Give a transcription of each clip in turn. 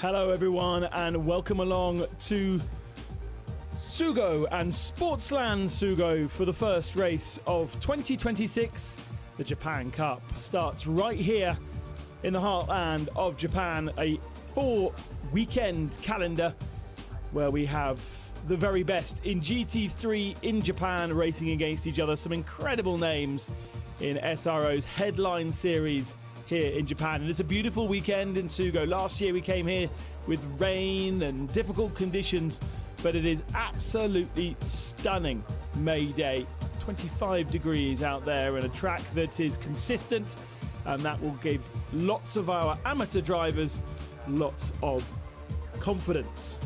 Hello everyone and welcome along to Sugo and Sportsland Sugo for the first race of 2026. The Japan Cup starts right here in the heartland of Japan, a 4-weekend calendar where we have the very best in GT3 in Japan racing against each other. Some incredible names in SRO's headline series here in Japan, and it's a beautiful weekend in Sugo. Last year we came here with rain and difficult conditions, but it is absolutely stunning May Day. 25 degrees out there and a track that is consistent, and that will give lots of our amateur drivers lots of confidence.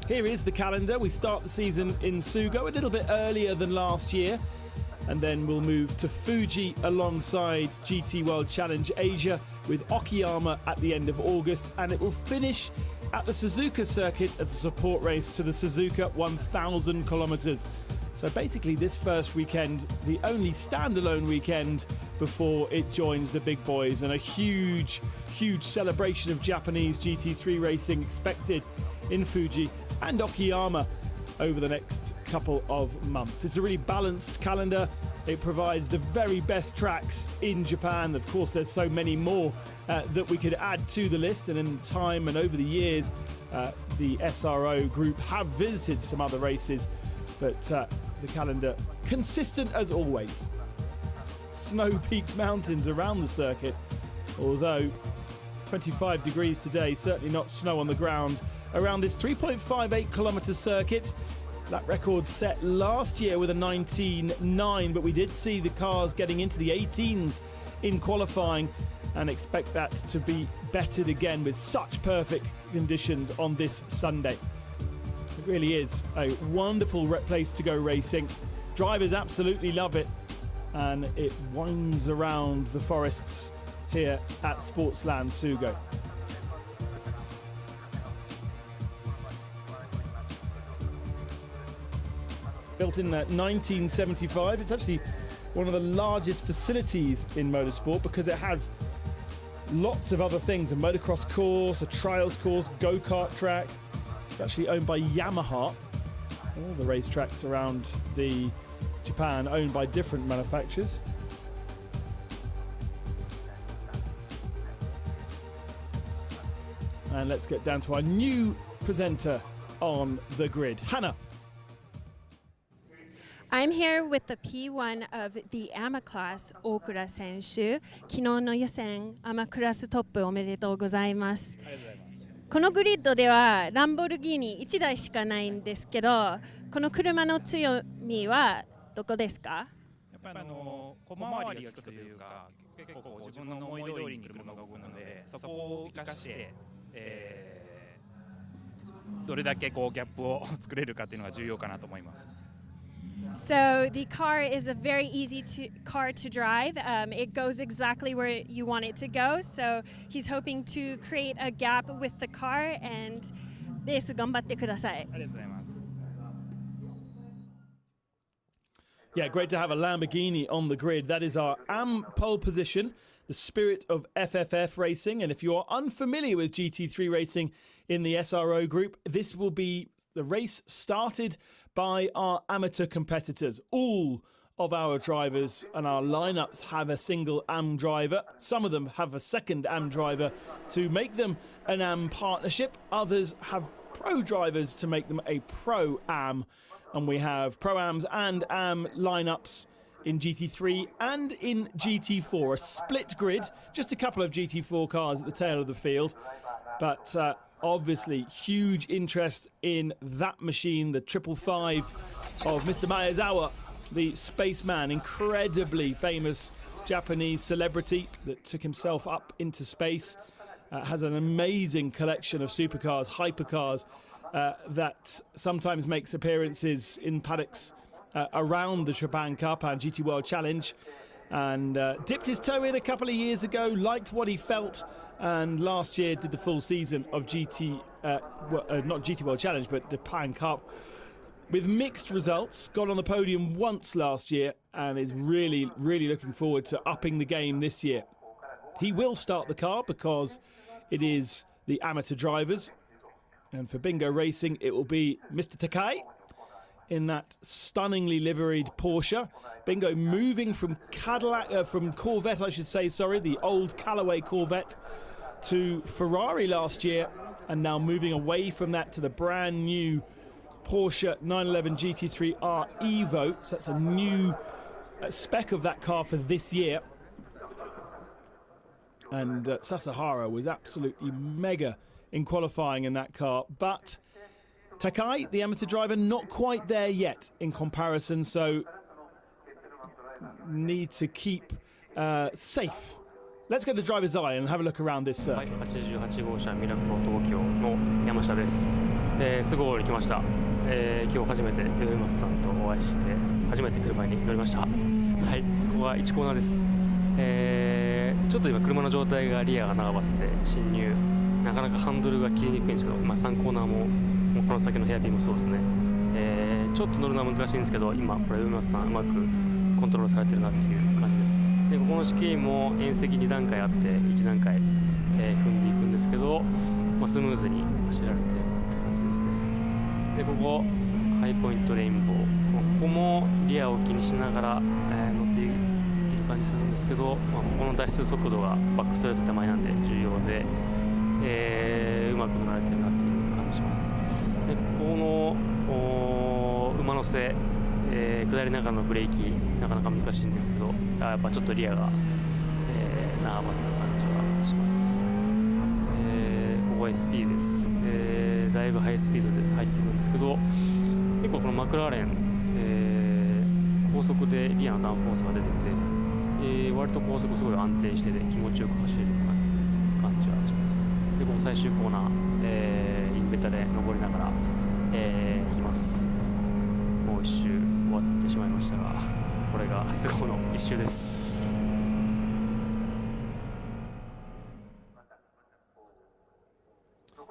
Here is the calendar. We start the season in Sugo a little bit earlier than last year, and then we'll move to Fuji alongside GT World Challenge Asia with Okayama at the end of August, and it will finish at the Suzuka circuit as a support race to the Suzuka 1000 kilometers. So basically this first weekend, the only standalone weekend before it joins the big boys, and a huge celebration of Japanese GT3 racing expected in Fuji and Okayama over the next couple of months. It's a really balanced calendar. It provides the very best tracks in Japan. Of course, there's so many more that we could add to the list, and in time and over the years, the SRO group have visited some other races, but the calendar consistent as always. Snow-peaked mountains around the circuit, although 25 degrees today, certainly not snow on the ground around this 3.58 kilometer circuit. That record set last year with a 19.9, but we did see the cars getting into the 18s in qualifying, and expect that to be bettered again with such perfect conditions on this Sunday. It really is a wonderful place to go racing. Drivers absolutely love it, and it winds around the forests here at Sportsland Sugo. Built in 1975, it's actually one of the largest facilities in motorsport because it has lots of other things: a motocross course, a trials course, go-kart track. It's actually owned by Yamaha. All the racetracks around the Japan owned by different manufacturers. And let's get down to our new presenter on the grid, Hannah. I'm here with the P1 of the AMA class, 大倉選手。昨日の予選、AMA クラストップおめでとうございます。このグリッドではランボルギーニ1台しかないんですけど、この車の強みはどこですか？やっぱり小回りが利くというか、結構自分の思い通りに車が動くので、そこを生かして、どれだけギャップを作れるかっていうのが重要かなと思います。So the car is a very easy car to drive. It goes exactly where you want it to go. So he's hoping to create a gap with the car, and レース頑張ってください。ありがとうございます。Yeah, great to have a Lamborghini on the grid. That is our AM pole position, the spirit of FFF racing. And if you are unfamiliar with GT3 racing in the SRO group, this will be the race started by our amateur competitors. All of our drivers and our lineups have a single AM driver. Some of them have a second AM driver to make them an AM partnership. Others have pro drivers to make them a pro AM. And we have pro AMs and AM lineups in GT3 and in GT4. A split grid, just a couple of GT4 cars at the tail of the field. But obviously, huge interest in that machine, the 555 of Mr. Maezawa, the spaceman, incredibly famous Japanese celebrity that took himself up into space. Has an amazing collection of supercars, hypercars, that sometimes makes appearances in paddocks around the Japan Cup and GT World Challenge. And dipped his toe in a couple of years ago, liked what he felt, and last year did the full season of not GT World Challenge, but the Japan Cup with mixed results. Got on the podium once last year and is really looking forward to upping the game this year. He will start the car because it is the amateur drivers. And for Bingo Racing, it will be Mr. Takai in that stunningly liveried Porsche. Bingo moving from Corvette, I should say, sorry, the old Callaway Corvette, to Ferrari last year, and now moving away from that to the brand new Porsche 911 GT3R Evo. So that's a new spec of that car for this year. And Sasahara was absolutely mega in qualifying in that car, but Takai, the amateur driver, not quite there yet in comparison, so need to keep safe. Let's go to driver's eye and have a look around this circuit. 88号車ミラクル東京の山下です。スゴーに来ました。今日初めて上松さんとお会いして初めて車に乗りました。はい、ここが1コーナーです。ちょっと今車の状態がリアが長バスで進入。なかなかハンドルが切りにくいんですけど、3コーナーもこの先のヘアピンもそうですね、ちょっと乗るのは難しいんですけど、今これ上松さんうまくコントロールされてるなっていう感じです。でここの試験も縁石2段階あって1段階、踏んでいくんですけど、スムーズに走られてるなって感じですね。でここハイポイントレインボー、ここもリアを気にしながら、乗っている感じするんですけど、ここの脱出速度がバックストレート手前なんで重要で、うまく乗られてるなっていう感じします。でここの馬乗せ、下りながらのブレーキなかなか難しいんですけど、やっぱちょっとリアが、ナーバスな感じはしますね。ここは SP です、だいぶハイスピードで入ってるんですけど、結構このマクラーレン、高速でリアのダウンフォースが出てて、割と高速すごい安定してて気持ちよく走れるかなっていう感じはしてます。でこの最終コーナー、インベタで上りながら、行きます。もう一周終わってしまいましたが、これがスゴの一周です。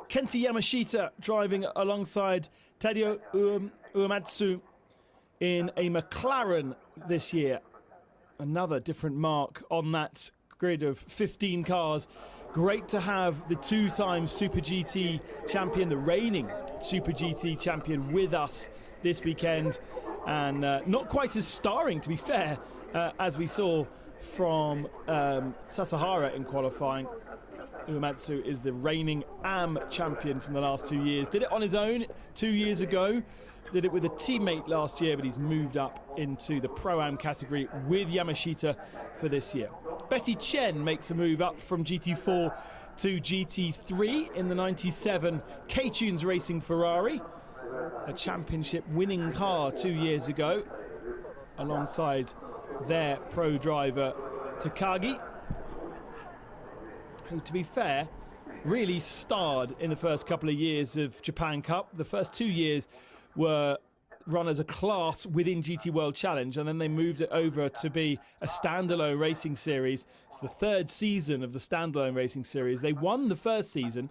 Kenta Yamashita driving alongside Tadao Uematsu in a McLaren this year. Another different mark on that grid of 15 cars. Great to have the two-time Super GT champion, the reigning Super GT champion, with us this weekend. And not quite as starring, to be fair, as we saw from Sasahara in qualifying. Uematsu is the reigning AM champion from the last 2 years. Did it on his own 2 years ago. Did it with a teammate last year, but he's moved up into the Pro-Am category with Yamashita for this year. Betty Chen makes a move up from GT4 to GT3 in the 97 K-Tunes Racing Ferrari, a championship winning car 2 years ago, alongside their pro driver Takagi, who, to be fair, really starred in the first couple of years of Japan Cup. The first 2 years were run as a class within GT World Challenge, and then they moved it over to be a standalone racing series. It's the third season of the standalone racing series. They won the first season,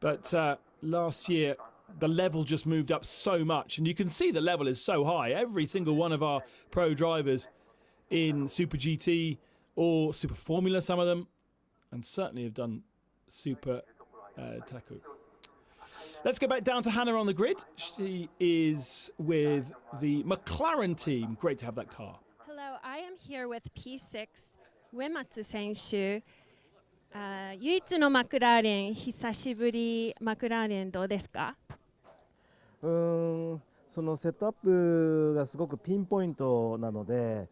but last year the level just moved up so much, and you can see the level is so high. Every single one of our pro drivers in Super GT or Super Formula, some of them, and certainly have done Super Taku. Let's go back down to Hannah on the grid. She is with the McLaren team. Great to have that car. Hello, I am here with P6 Uematsu 選手。唯一のマクラーレン、久しぶり。マクラーレンどうですか？そのセットアップがすごくピンポイントなので、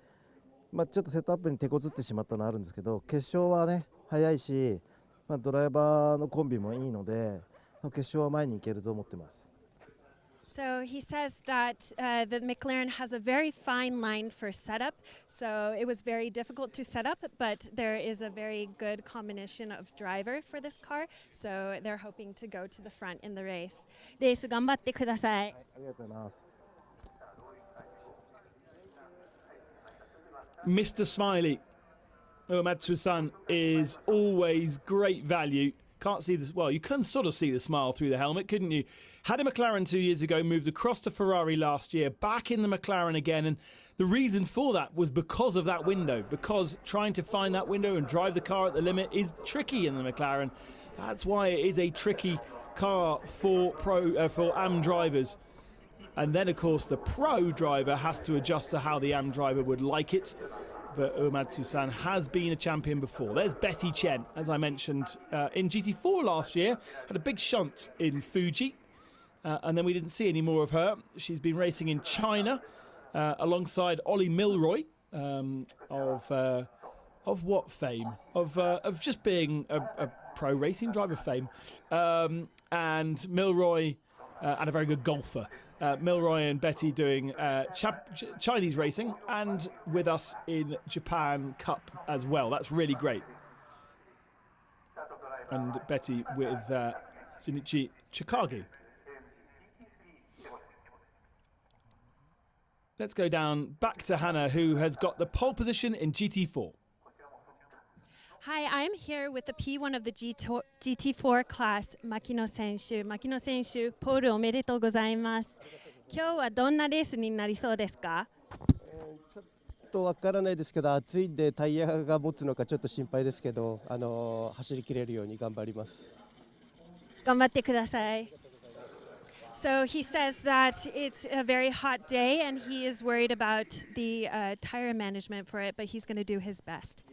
ちょっとセットアップに手こずってしまったのはあるんですけど、決勝はね早いし、ドライバーのコンビもいいので。決勝は前に行けると思ってます。So he says that the McLaren has a very fine line for setup, so it was very difficult to set up, but there is a very good combination of driver for this car, so they're hoping to go to the front in the race. レース頑張ってください。ありがとうございます。Mr. Smiley, Uematsu-san, is always great value. Can't see this. Well, you can sort of see the smile through the helmet, couldn't you? Had a McLaren 2 years ago, moved across to Ferrari last year, back in the McLaren again. And the reason for that was because of that window, because trying to find that window and drive the car at the limit is tricky in the McLaren. That's why it is a tricky car for AM drivers. And then, of course, the pro driver has to adjust to how the AM driver would like it. But Uematsu-san has been a champion before. There's Betty Chen, as I mentioned, in GT4 last year. Had a big shunt in Fuji. And then we didn't see any more of her. She's been racing in China alongside Ollie Milroy of what fame? Of just being a pro racing driver fame. And Milroy, and a very good golfer. Milroy and Betty doing Chinese racing and with us in Japan Cup as well. That's really great. And Betty with Shinichi Chikagi. Let's go down back to Hannah, who has got the pole position in GT4. Hi, I'm here with the P1 of the GT4 class, Makino 選手。Makino 選手、ポールおめでとうございます。今日はどんなレースになりそうですか？ちょっとわからないですけど、暑いんでタイヤが持つのかちょっと心配ですけど、走り切れるように頑張ります。頑張ってください。So he says that it's a very hot day and he is worried about the tire management for it, but he's going to do his best.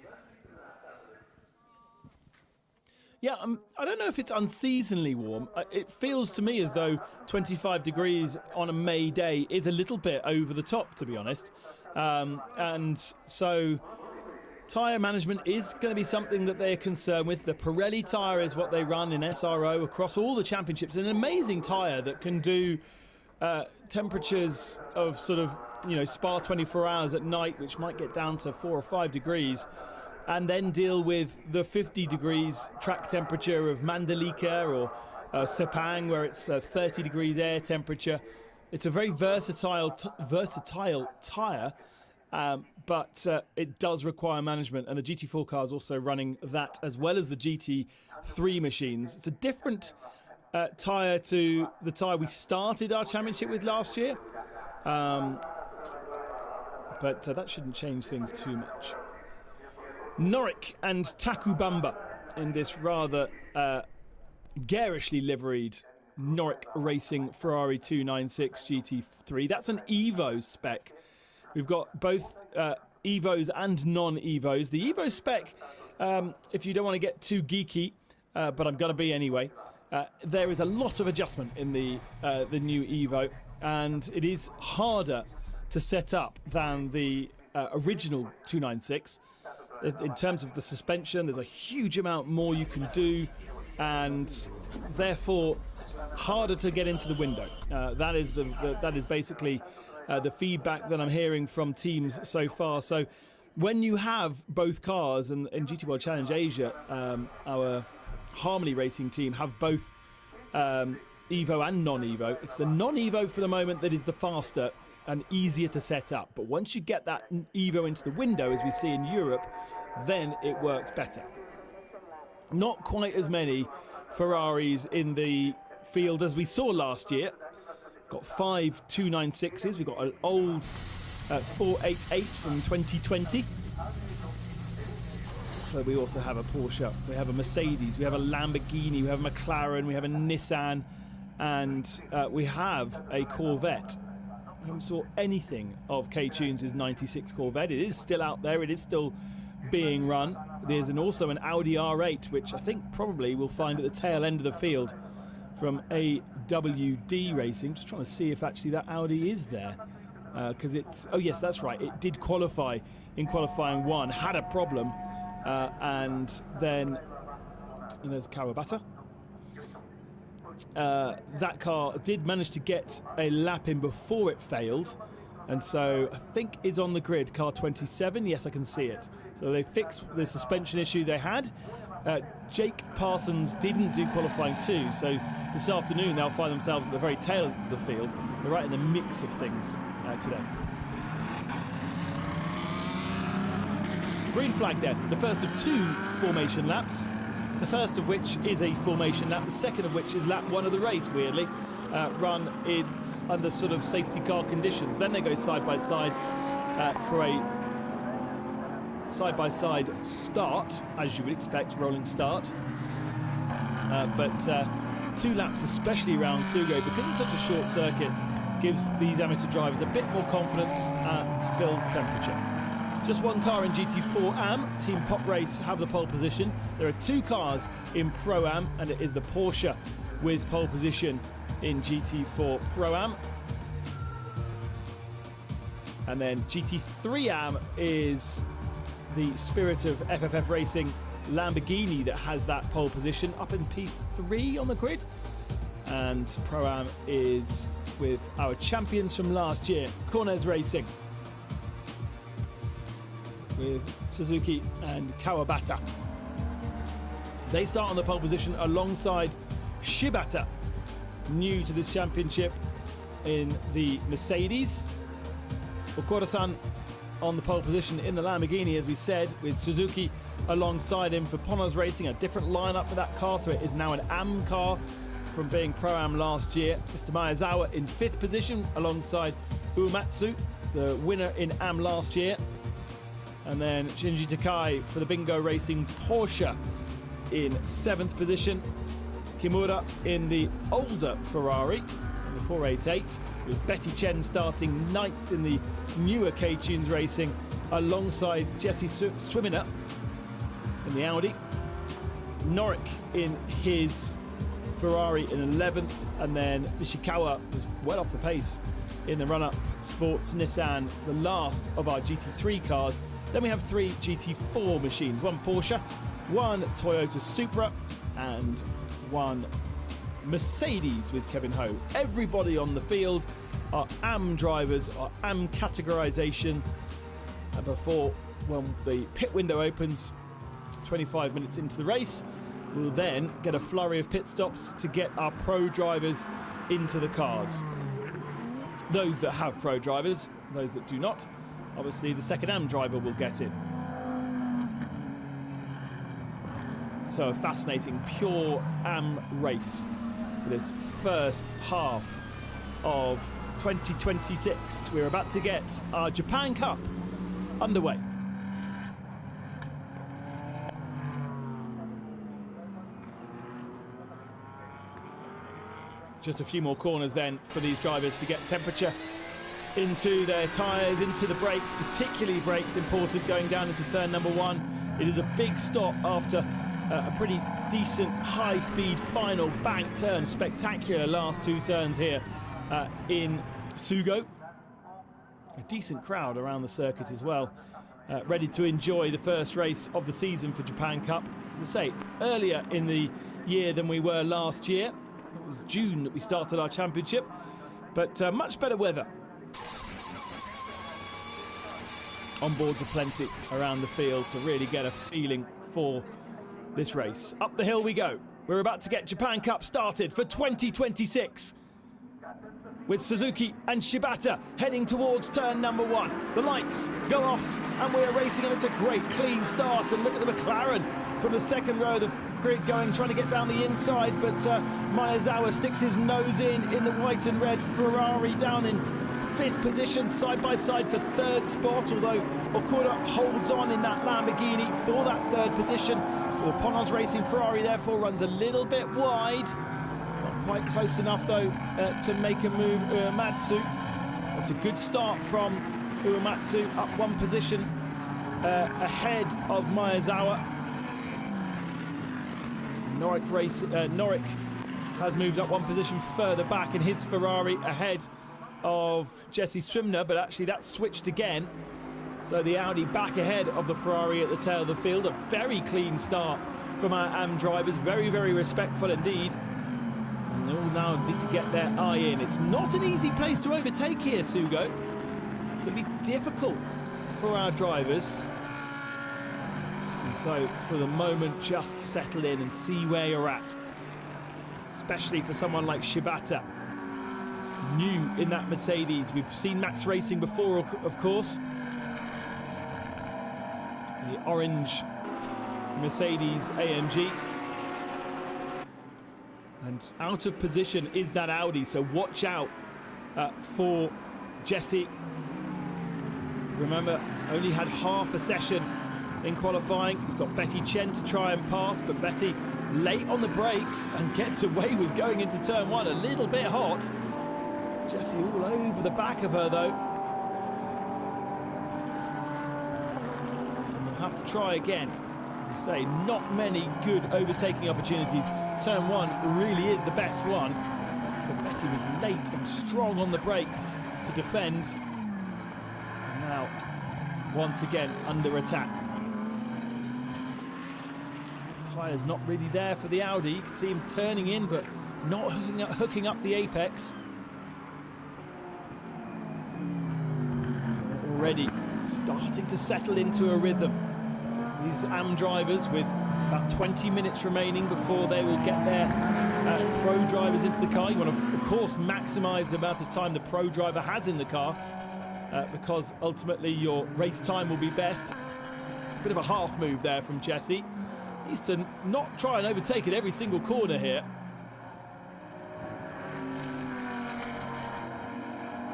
Yeah, I don't know if it's unseasonably warm. It feels to me as though 25 degrees on a May day is a little bit over the top, to be honest. And so tyre management is going to be something that they're concerned with. The Pirelli tyre is what they run in SRO across all the championships. An amazing tyre that can do temperatures of sort of, Spa 24 hours at night, which might get down to 4 or 5 degrees. And then deal with the 50 degrees track temperature of Mandalika or Sepang, where it's 30 degrees air temperature. It's a very versatile tyre, but it does require management. And the GT4 car is also running that as well as the GT3 machines. It's a different tyre to the tyre we started our championship with last year. But that shouldn't change things too much. Norik and Takubamba in this rather garishly liveried Norik Racing Ferrari 296 GT3. That's an Evo spec. We've got both Evos and non-Evos. The Evo spec, if you don't want to get too geeky, but I'm going to be anyway, there is a lot of adjustment in the new Evo, and it is harder to set up than the original 296. In terms of the suspension, there's a huge amount more you can do, and therefore harder to get into the window. That is basically the feedback that I'm hearing from teams so far. So when you have both cars, and in GT World Challenge Asia, our Harmony Racing team have both Evo and non-Evo. It's the non-Evo for the moment that is the faster and easier to set up. But once you get that Evo into the window, as we see in Europe, then it works better. Not quite as many Ferraris in the field as we saw last year. Got 5 296s. We've got an old 488 from 2020. But we also have a Porsche, we have a Mercedes, we have a Lamborghini, we have a McLaren, we have a Nissan, and we have a Corvette. I haven't saw anything of K-Tunes' 96 Corvette. It is still out there. It is still being run. There's also an Audi R8, which I think probably we'll find at the tail end of the field from AWD Racing. Just trying to see if actually that Audi is there. Because it's... Oh, yes, that's right. It did qualify in qualifying 1. Had a problem. And then... And there's Kawabata. That car did manage to get a lap in before it failed, and so I think is on the grid, car 27. Yes, I can see it. So they fixed the suspension issue they had. Jake Parsons didn't do qualifying 2, so this afternoon they'll find themselves at the very tail of the field. They're right in the mix of things today. Green flag then, the first of 2 formation laps. The first of which is a formation lap, the second of which is lap 1 of the race, weirdly, run under sort of safety car conditions. Then they go side by side for a side by side start, as you would expect, rolling start. but 2 laps, especially around Sugo, because it's such a short circuit, gives these amateur drivers a bit more confidence to build temperature. Just one car in GT4 Am. Team Pop Race have the pole position. There are 2 cars in Pro Am, and it is the Porsche with pole position in GT4 Pro Am. And then GT3 Am is the Spirit of FFF Racing Lamborghini that has that pole position up in P3 on the grid. And Pro Am is with our champions from last year, Cornez Racing, with Suzuki and Kawabata. They start on the pole position alongside Shibata, new to this championship in the Mercedes. Okura-san on the pole position in the Lamborghini, as we said, with Suzuki alongside him for Ponos Racing. A different lineup for that car, so it is now an Am car from being Pro-Am last year. Mr. Maezawa in 5th position alongside Uematsu, the winner in Am last year. And then Shinji Takai for the Bingo Racing Porsche in 7th position. Kimura in the older Ferrari, the 488, with Betty Chen starting 9th in the newer K-Tunes Racing alongside Jesse Swiminer in the Audi. Norik in his Ferrari in 11th, and then Nishikawa was well off the pace in the run-up Sports Nissan, the last of our GT3 cars. Then we have 3 GT4 machines, 1 Porsche, 1 Toyota Supra, and 1 Mercedes with Kevin Ho. Everybody on the field are Am drivers, are Am categorization. And before, when the pit window opens 25 minutes into the race, we'll then get a flurry of pit stops to get our pro drivers into the cars. Those that have pro drivers, those that do not, obviously the second Am driver will get in. So a fascinating pure Am race for this first half of 2026. We're about to get our Japan Cup underway. Just a few more corners then for these drivers to get temperature into their tyres, into the brakes, particularly brakes important going down into turn number 1. It is a big stop after a pretty decent high-speed final bank turn. Spectacular last 2 turns here in Sugo. A decent crowd around the circuit as well, ready to enjoy the first race of the season for Japan Cup. As I say, earlier in the year than we were last year. It was June that we started our championship, but much better weather. Onboards are plenty around the field to really get a feeling for this race. Up the hill we go. We're about to get Japan Cup started for 2026. With Suzuki and Shibata heading towards turn number 1. The lights go off and we're racing, and it's a great clean start. And look at the McLaren from the second row of the grid going, trying to get down the inside, but Maezawa sticks his nose in the white and red Ferrari down in 5th position, side by side for 3rd spot, although Okura holds on in that Lamborghini for that 3rd position. The Ponos Racing Ferrari therefore runs a little bit wide. Quite close enough though to make a move. Uematsu, that's a good start from Uematsu, up 1 position ahead of Maezawa. Norik has moved up 1 position further back in his Ferrari ahead of Jesse Swimner, but actually that's switched again. So the Audi back ahead of the Ferrari at the tail of the field. A very clean start from our Am drivers, very, very respectful indeed. And they all now need to get their eye in. It's not an easy place to overtake here, Sugo. It's going to be difficult for our drivers. And so, for the moment, just settle in and see where you're at. Especially for someone like Shibata. New in that Mercedes. We've seen Max racing before, of course. The orange Mercedes AMG. And out of position is that Audi, so watch out for Jesse. Remember, only had half a session in qualifying. He's got Betty Chen to try and pass, but Betty late on the brakes and gets away with going into turn one. A little bit hot. Jessie all over the back of her though. And we'll have to try again. As I say, not many good overtaking opportunities. Turn one really is the best one. But Betty was late and strong on the brakes to defend. And now, once again, under attack. Tyres not really there for the Audi. You can see him turning in, but not hooking up the apex. Already starting to settle into a rhythm. These AM drivers with about 20 minutes remaining before they will get their pro drivers into the car. You want to, of course, maximise the amount of time the pro driver has in the car because ultimately your race time will be best. Bit of a half move there from Jessie. Needs to not try and overtake at every single corner here.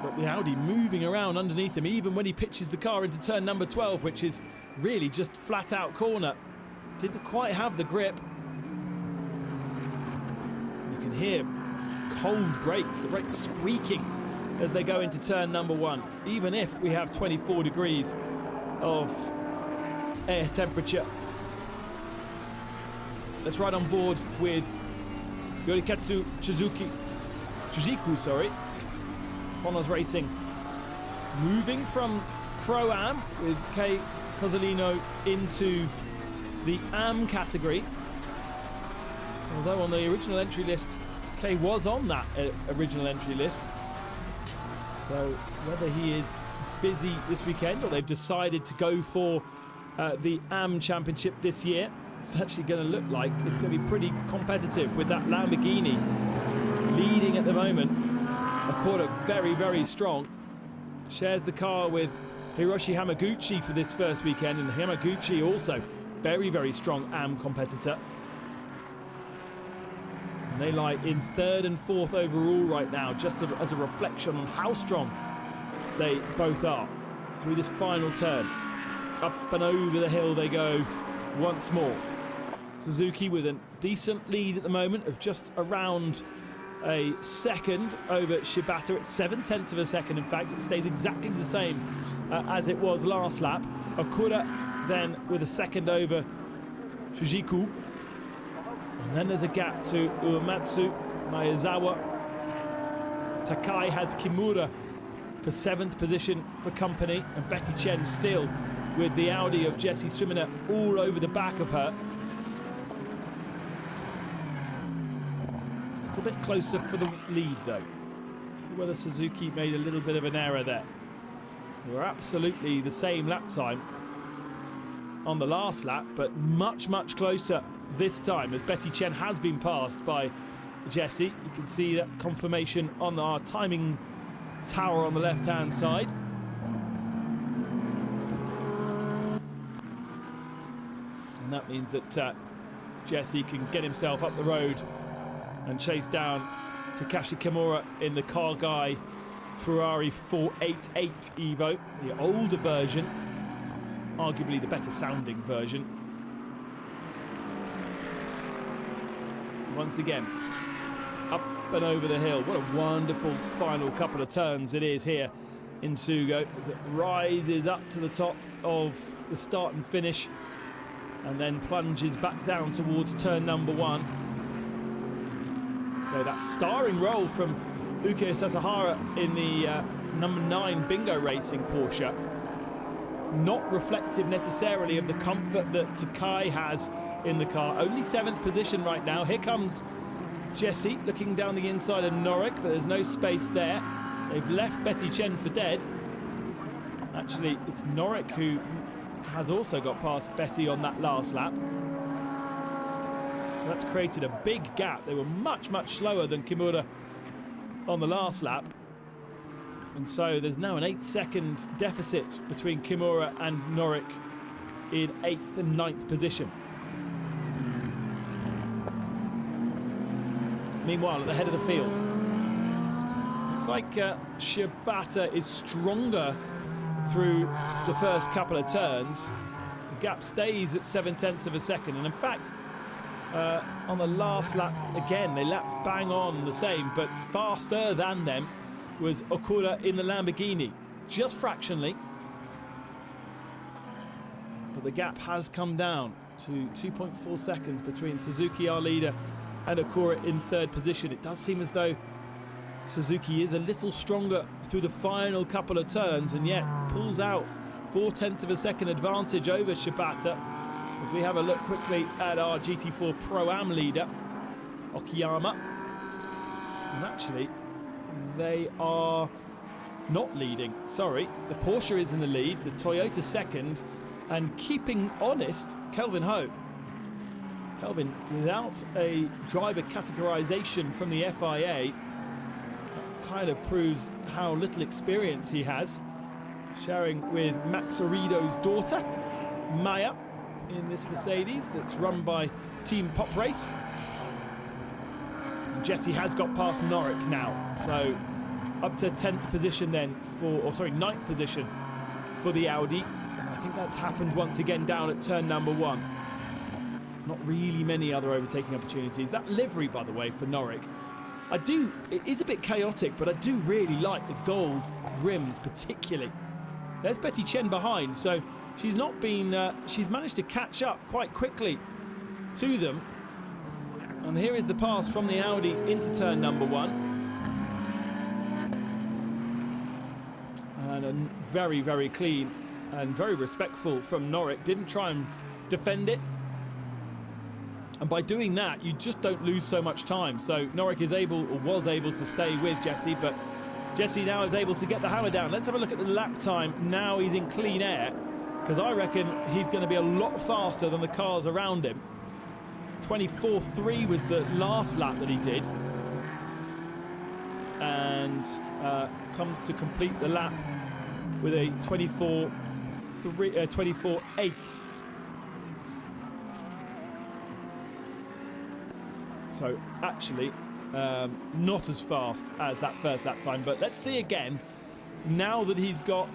But the Audi moving around underneath him, even when he pitches the car into turn number 12, which is really just flat out corner. Didn't quite have the grip. You can hear cold brakes, the brakes squeaking as they go into turn number one, even if we have 24 degrees of air temperature. Let's ride on board with Yorikatsu Chujiku, Honda's Racing. Moving from Pro-Am with Kei Cozzolino into the AM category. Although on the original entry list, Kei was on that original entry list. So whether he is busy this weekend or they've decided to go for the AM Championship this year, it's actually going to look like it's going to be pretty competitive with that Lamborghini leading at the moment. A quarter very, very strong. Shares the car with Hiroshi Hamaguchi for this first weekend, and Hamaguchi also very, very strong AM competitor. And they lie in third and fourth overall right now, just as a reflection on how strong they both are through this final turn. Up and over the hill they go once more. Suzuki with a decent lead at the moment of just around a second over Shibata. It's 7/10 of a second. In fact, it stays exactly the same as it was last lap. Okura then with a second over Shujiku. And then there's a gap to Uematsu, Maezawa. Takai has Kimura for 7th position for company, and Betty Chen still with the Audi of Jessie Swimmer all over the back of her. A little bit closer for the lead though. Whether Suzuki made a little bit of an error there. They were absolutely the same lap time on the last lap, but much, much closer this time as Betty Chen has been passed by Jessie. You can see that confirmation on our timing tower on the left-hand side. And that means that Jessie can get himself up the road and chase down Takashi Kimura in the Car Guy Ferrari 488 Evo, the older version, arguably the better sounding version. Once again, up and over the hill. What a wonderful final couple of turns it is here in Sugo as it rises up to the top of the start and finish and then plunges back down towards turn number one. So that starring role from Uke Sasahara in the number 9 Bingo Racing Porsche, not reflective necessarily of the comfort that Takai has in the car. Only 7th position right now. Here comes Jessie looking down the inside of Norik, but there's no space there. They've left Betty Chen for dead. Actually, it's Norik who has also got past Betty on that last lap. So that's created a big gap. They were much, much slower than Kimura on the last lap. And so there's now an 8-second deficit between Kimura and Norik in 8th and 9th position. Meanwhile, at the head of the field, looks like Shibata is stronger through the first couple of turns. gap stays at 0.7 of a second. And in fact, on the last lap, again, they lapped bang on the same, but faster than them was Okura in the Lamborghini, just fractionally. But the gap has come down to 2.4 seconds between Suzuki, our leader, and Okura in third position. It does seem as though Suzuki is a little stronger through the final couple of turns, and yet pulls out 0.4 of a second advantage over Shibata. As we have a look quickly at our GT4 Pro-Am leader, Okiyama. And actually, they are not leading. Sorry, the Porsche is in the lead, the Toyota second, and keeping honest, Kelvin Ho. Kelvin, without a driver categorization from the FIA, kind of proves how little experience he has, sharing with Max Orido's daughter, Maya, in this Mercedes that's run by Team Pop Race. And Jesse has got past Norric now, so up to 10th position then for, or sorry, 9th position for the Audi. And I think that's happened once again down at turn number 1. Not really many other overtaking opportunities. That livery, by the way, for Norric, it is a bit chaotic, but I do really like the gold rims particularly. There's Betty Chen behind, so she's not been, she's managed to catch up quite quickly to them. And here is the pass from the Audi into turn number 1. And a very, very clean and very respectful from Norric. Didn't try and defend it. And by doing that, you just don't lose so much time. So Norric is able, or was able, to stay with Jesse, but Jesse now is able to get the hammer down. Let's have a look at the lap time. Now he's in clean air, because I reckon he's going to be a lot faster than the cars around him. 24.3 was the last lap that he did. And comes to complete the lap with a 24.8. So actually, not as fast as that first lap time. But let's see again, now that he's got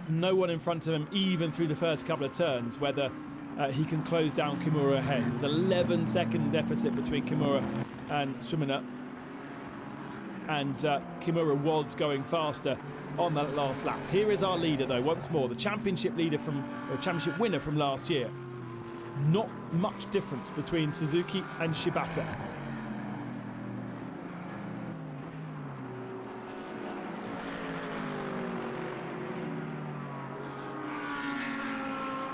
no one in front of him, even through the first couple of turns, whether he can close down Kimura ahead. There's an 11-second deficit between Kimura and Sumina. And Kimura was going faster on that last lap. Here is our leader, though, once more, the championship leader or championship winner from last year. Not much difference between Suzuki and Shibata.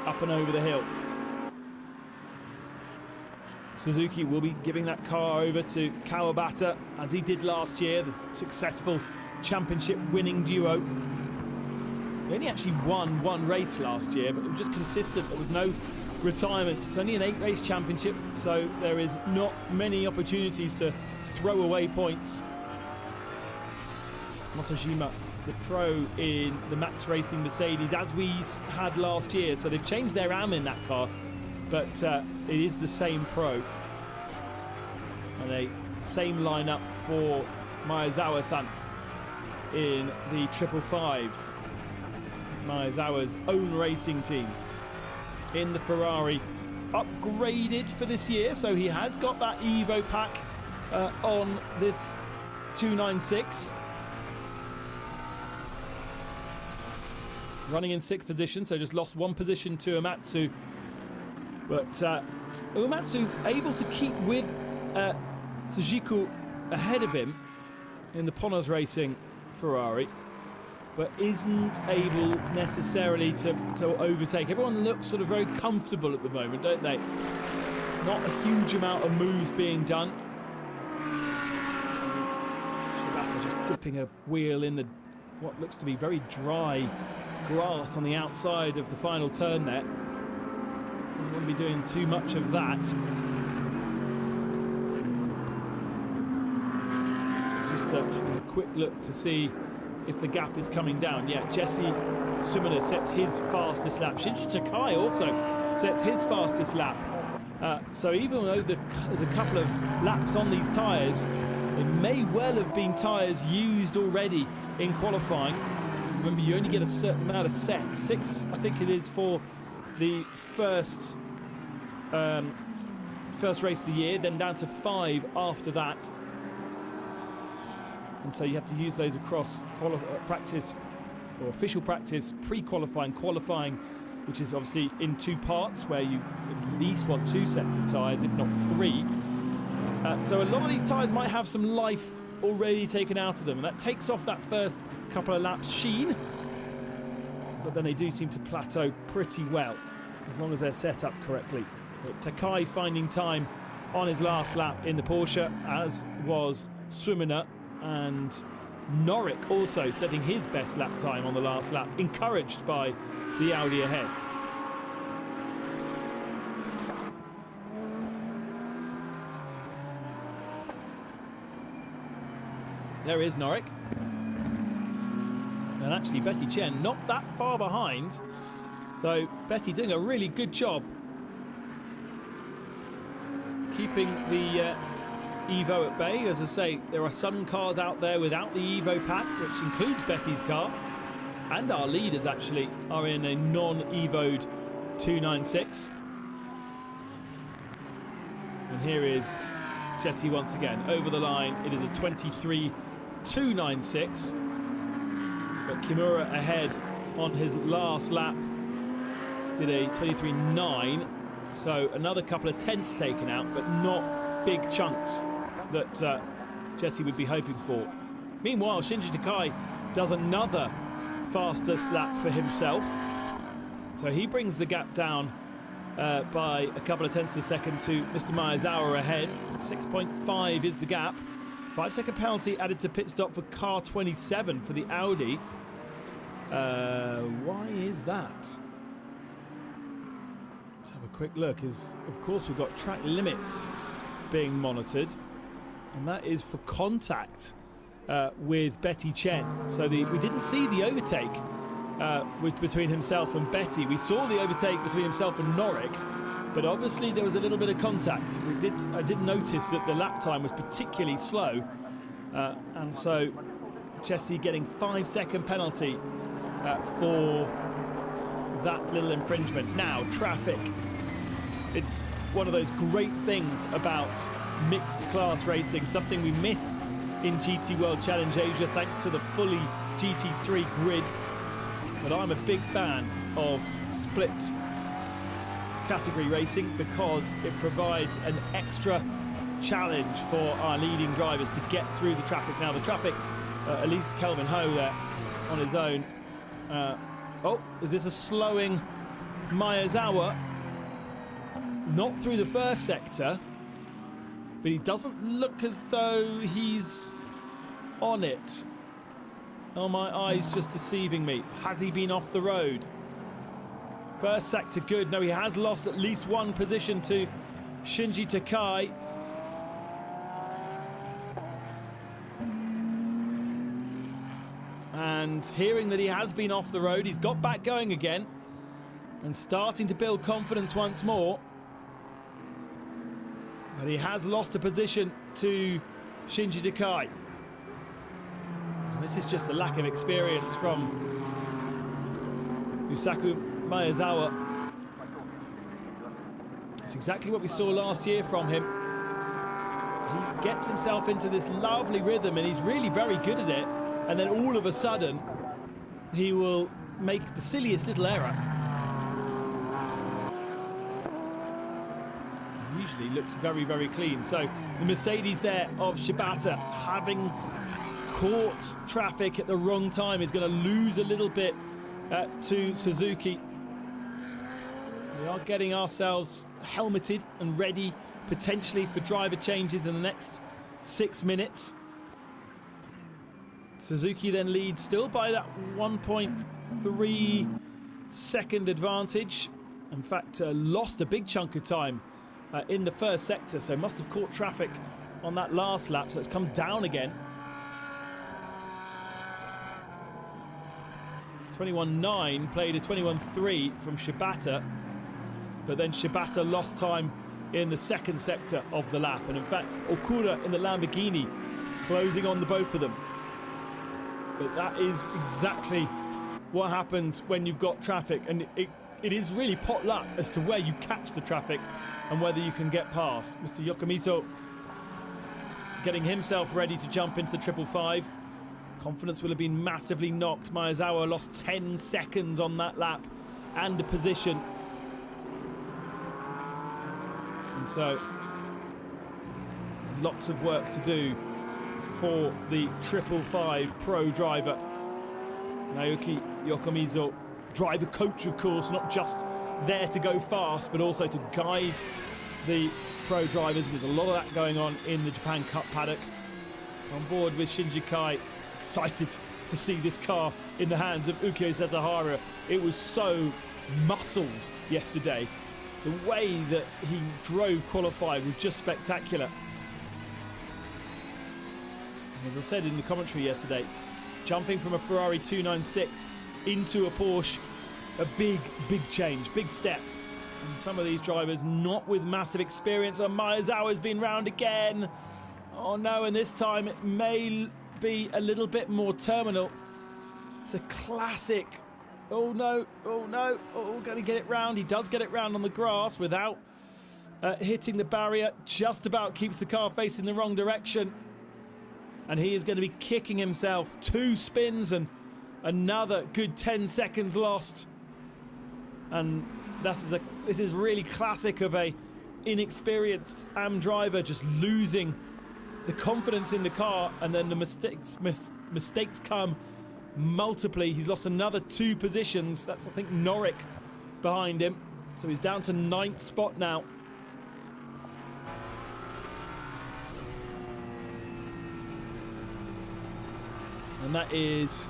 Up and over the hill. Suzuki will be giving that car over to Kawabata, as he did last year, the successful championship winning duo. They only actually won one race last year, but they were just consistent. There was no retirements. It's only an 8-race championship, so there is not many opportunities to throw away points. Motojima, the pro in the Max Racing Mercedes, as we had last year. So they've changed their AM in that car, but it is the same pro. And a same lineup for Maezawa-san in the 555. Maezawa's own racing team in the Ferrari, upgraded for this year. So he has got that Evo pack on this 296. Running in 6th position, so just lost 1 position to Uematsu. But Uematsu able to keep with Sujiku ahead of him in the Ponos Racing Ferrari, but isn't able necessarily to overtake. Everyone looks sort of very comfortable at the moment, don't they? Not a huge amount of moves being done. Shibata just dipping a wheel in the what looks to be very dry grass on the outside of the final turn there. Doesn't want to be doing too much of that. Just having a quick look to see if the gap is coming down. Yeah, Jesse Sumina sets his fastest lap. Shinji Takai also sets his fastest lap. So even though there's a couple of laps on these tyres, they may well have been tyres used already in qualifying. Remember, you only get a certain amount of sets. 6, I think it is, for the first race of the year, then down to 5 after that. And so you have to use those across practice or official practice, pre-qualifying, qualifying, which is obviously in 2 parts where you at least want 2 sets of tyres, if not 3. So a lot of these tyres might have some life already taken out of them, and that takes off that first couple of laps sheen, but then they do seem to plateau pretty well as long as they're set up correctly. But Takai finding time on his last lap in the Porsche, as was Sumina, and Norrick also setting his best lap time on the last lap, encouraged by the Audi ahead. There is Norrick. And actually Betty Chen not that far behind. So Betty doing a really good job keeping the Evo at bay. As I say, there are some cars out there without the Evo pack, which includes Betty's car. And our leaders actually are in a non-Evo'd 296. And here is Jesse once again over the line. It is a 23.296. But Kimura ahead on his last lap did a 23.9. So another couple of tenths taken out, but not big chunks that Jesse would be hoping for. Meanwhile, Shinji Takai does another fastest lap for himself. So he brings the gap down by a couple of tenths of a second to Mr. Miyazawa ahead. 6.5 is the gap. 5-second penalty added to pit stop for car 27 for the Audi. Why is that? Let's have a quick look. Of course, we've got track limits being monitored, and that is for contact with Betty Chen. So we didn't see the overtake between himself and Betty. We saw the overtake between himself and Norrick, but obviously there was a little bit of contact. I did notice that the lap time was particularly slow, and so Jesse getting 5-second penalty for that little infringement. Now, traffic. It's one of those great things about mixed class racing, something we miss in GT World Challenge Asia thanks to the fully GT3 grid. But I'm a big fan of split category racing because it provides an extra challenge for our leading drivers to get through the traffic. Now the traffic, at least Kelvin Ho there on his own. Oh, is this a slowing Miyazawa? Not through the first sector, but he doesn't look as though he's on it. Oh, my eyes just deceiving me. Has he been off the road? First sector good. No, he has lost at least one position to Shinji Takai. And hearing that he has been off the road, he's got back going again and starting to build confidence once more. But he has lost a position to Shinji Takai. And this is just a lack of experience from Yusaku Miyazawa. It's exactly what we saw last year from him. He gets himself into this lovely rhythm and he's really very good at it. And then all of a sudden, he will make the silliest little error. Usually looks very, very clean. So the Mercedes there of Shibata, having caught traffic at the wrong time, is going to lose a little bit to Suzuki. We are getting ourselves helmeted and ready potentially for driver changes in the next 6 minutes. Suzuki then leads still by that 1.3 second advantage. In fact, lost a big chunk of time in the first sector, so must have caught traffic on that last lap, so it's come down again. 21.9 played a 21.3 from Shibata, but then Shibata lost time in the second sector of the lap, and in fact Okura in the Lamborghini closing on the both of them. But that is exactly what happens when you've got traffic, and it is really pot luck as to where you catch the traffic and whether you can get past. Mr. Yokomizo getting himself ready to jump into the 555. Confidence will have been massively knocked. Maezawa lost 10 seconds on that lap and a position. And so lots of work to do for the 555 pro driver. Naoki Yokomizo, driver coach of course, not just there to go fast but also to guide the pro drivers. There's a lot of that going on in the Japan Cup paddock. On board with Shinji Kai, excited to see this car in the hands of Ukyo Sasahara. It was so muscled yesterday. The way that he drove qualified was just spectacular. And as I said in the commentary yesterday, jumping from a Ferrari 296 into a Porsche, a big change, big step. And some of these drivers not with massive experience. And Maezawa's been round again. Oh no, and this time it may be a little bit more terminal. It's a classic. Oh no, going to get it round. He does get it round on the grass without hitting the barrier. Just about keeps the car facing the wrong direction. And he is going to be kicking himself. 2 spins and another good 10 seconds lost. And this is really classic of a inexperienced AM driver just losing the confidence in the car, and then the mistakes come multiply. He's lost another 2 positions. That's, I think, Norrick behind him. So he's down to 9th spot now. And that is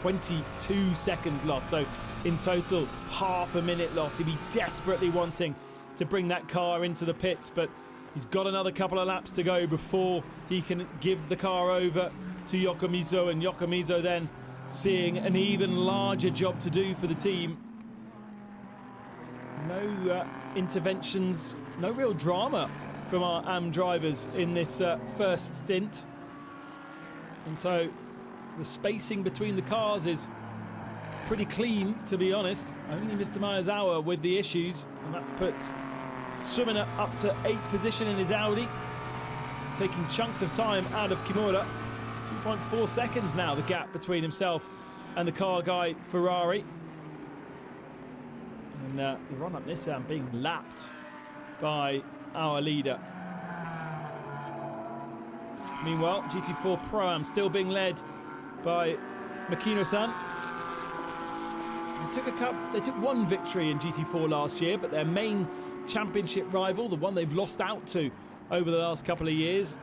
22 seconds lost. So in total, half a minute lost. He'd be desperately wanting to bring that car into the pits, but he's got another couple of laps to go before he can give the car over to Yokomizo, and Yokomizo then seeing an even larger job to do for the team. No interventions, no real drama from our AM drivers in this first stint. And so the spacing between the cars is pretty clean, to be honest. Only Mr. Maezawa with the issues, and that's put Sumina up to 8th position in his Audi, taking chunks of time out of Kimura. 2.4 seconds now, the gap between himself and the car guy Ferrari. And the run-up Nissan being lapped by our leader. Meanwhile, GT4 Pro-Am still being led by Makino-san. They took one victory in GT4 last year, but their main championship rival, the one they've lost out to over the last couple of years,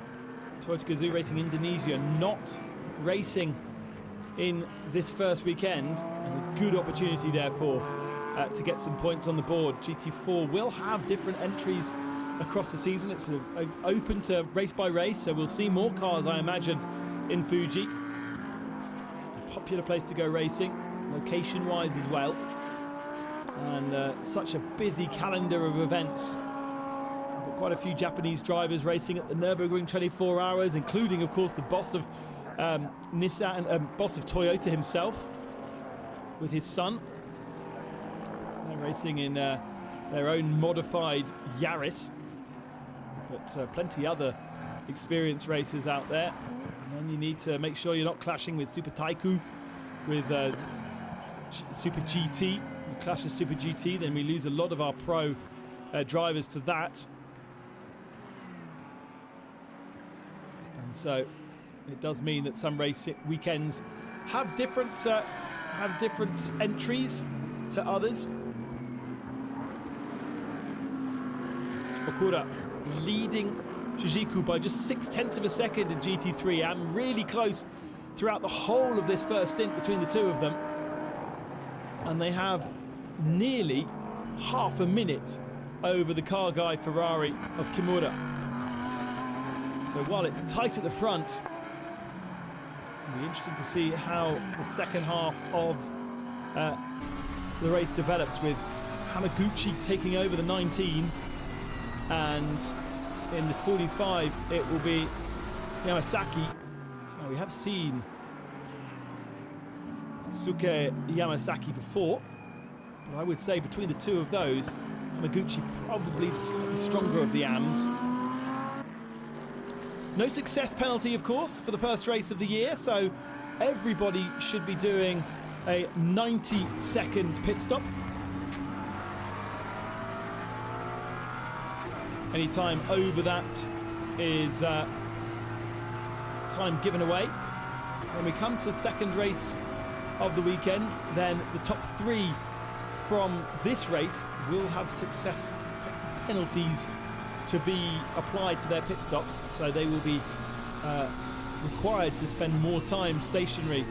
Toyota Gazoo Racing Indonesia, not racing in this first weekend, and a good opportunity therefore to get some points on the board. GT4 will have different entries across the season. It's open to race by race, so we'll see more cars, I imagine, in Fuji. A popular place to go racing, location-wise as well. And such a busy calendar of events. We've got quite a few Japanese drivers racing at the Nürburgring 24 Hours, including, of course, the boss of Nissan, boss of Toyota himself, with his son. They're racing in their own modified Yaris, but plenty other experienced racers out there. And then you need to make sure you're not clashing with Super Taiku, with Super GT. We clash with Super GT, then we lose a lot of our pro drivers to that. And so it does mean that some race weekends have different entries to others. Okura leading Shijiku by just 0.6 of a second in GT3, and really close throughout the whole of this first stint between the two of them. And they have nearly half a minute over the car guy Ferrari of Kimura. So while it's tight at the front, it'll be interesting to see how the second half of the race develops, with Hamaguchi taking over the 19, and in the 45 it will be Yamasaki. Now we have seen Suke Yamasaki before. But I would say between the two of those, Yamaguchi probably the slightly stronger of the AMs. No success penalty, of course, for the first race of the year, so everybody should be doing a 90-second pit stop. Any time over that is time given away. When we come to the second race of the weekend, then the top 3 from this race will have success penalties to be applied to their pit stops, so they will be required to spend more time stationary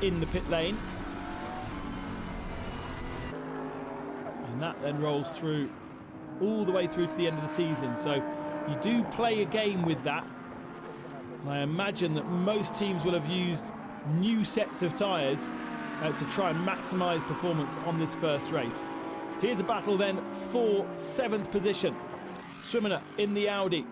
in the pit lane. And that then rolls through all the way through to the end of the season, so you do play a game with that. And I imagine that most teams will have used new sets of tyres to try and maximise performance on this first race. Here's a battle then for 7th position. Schwimmer in the Audi.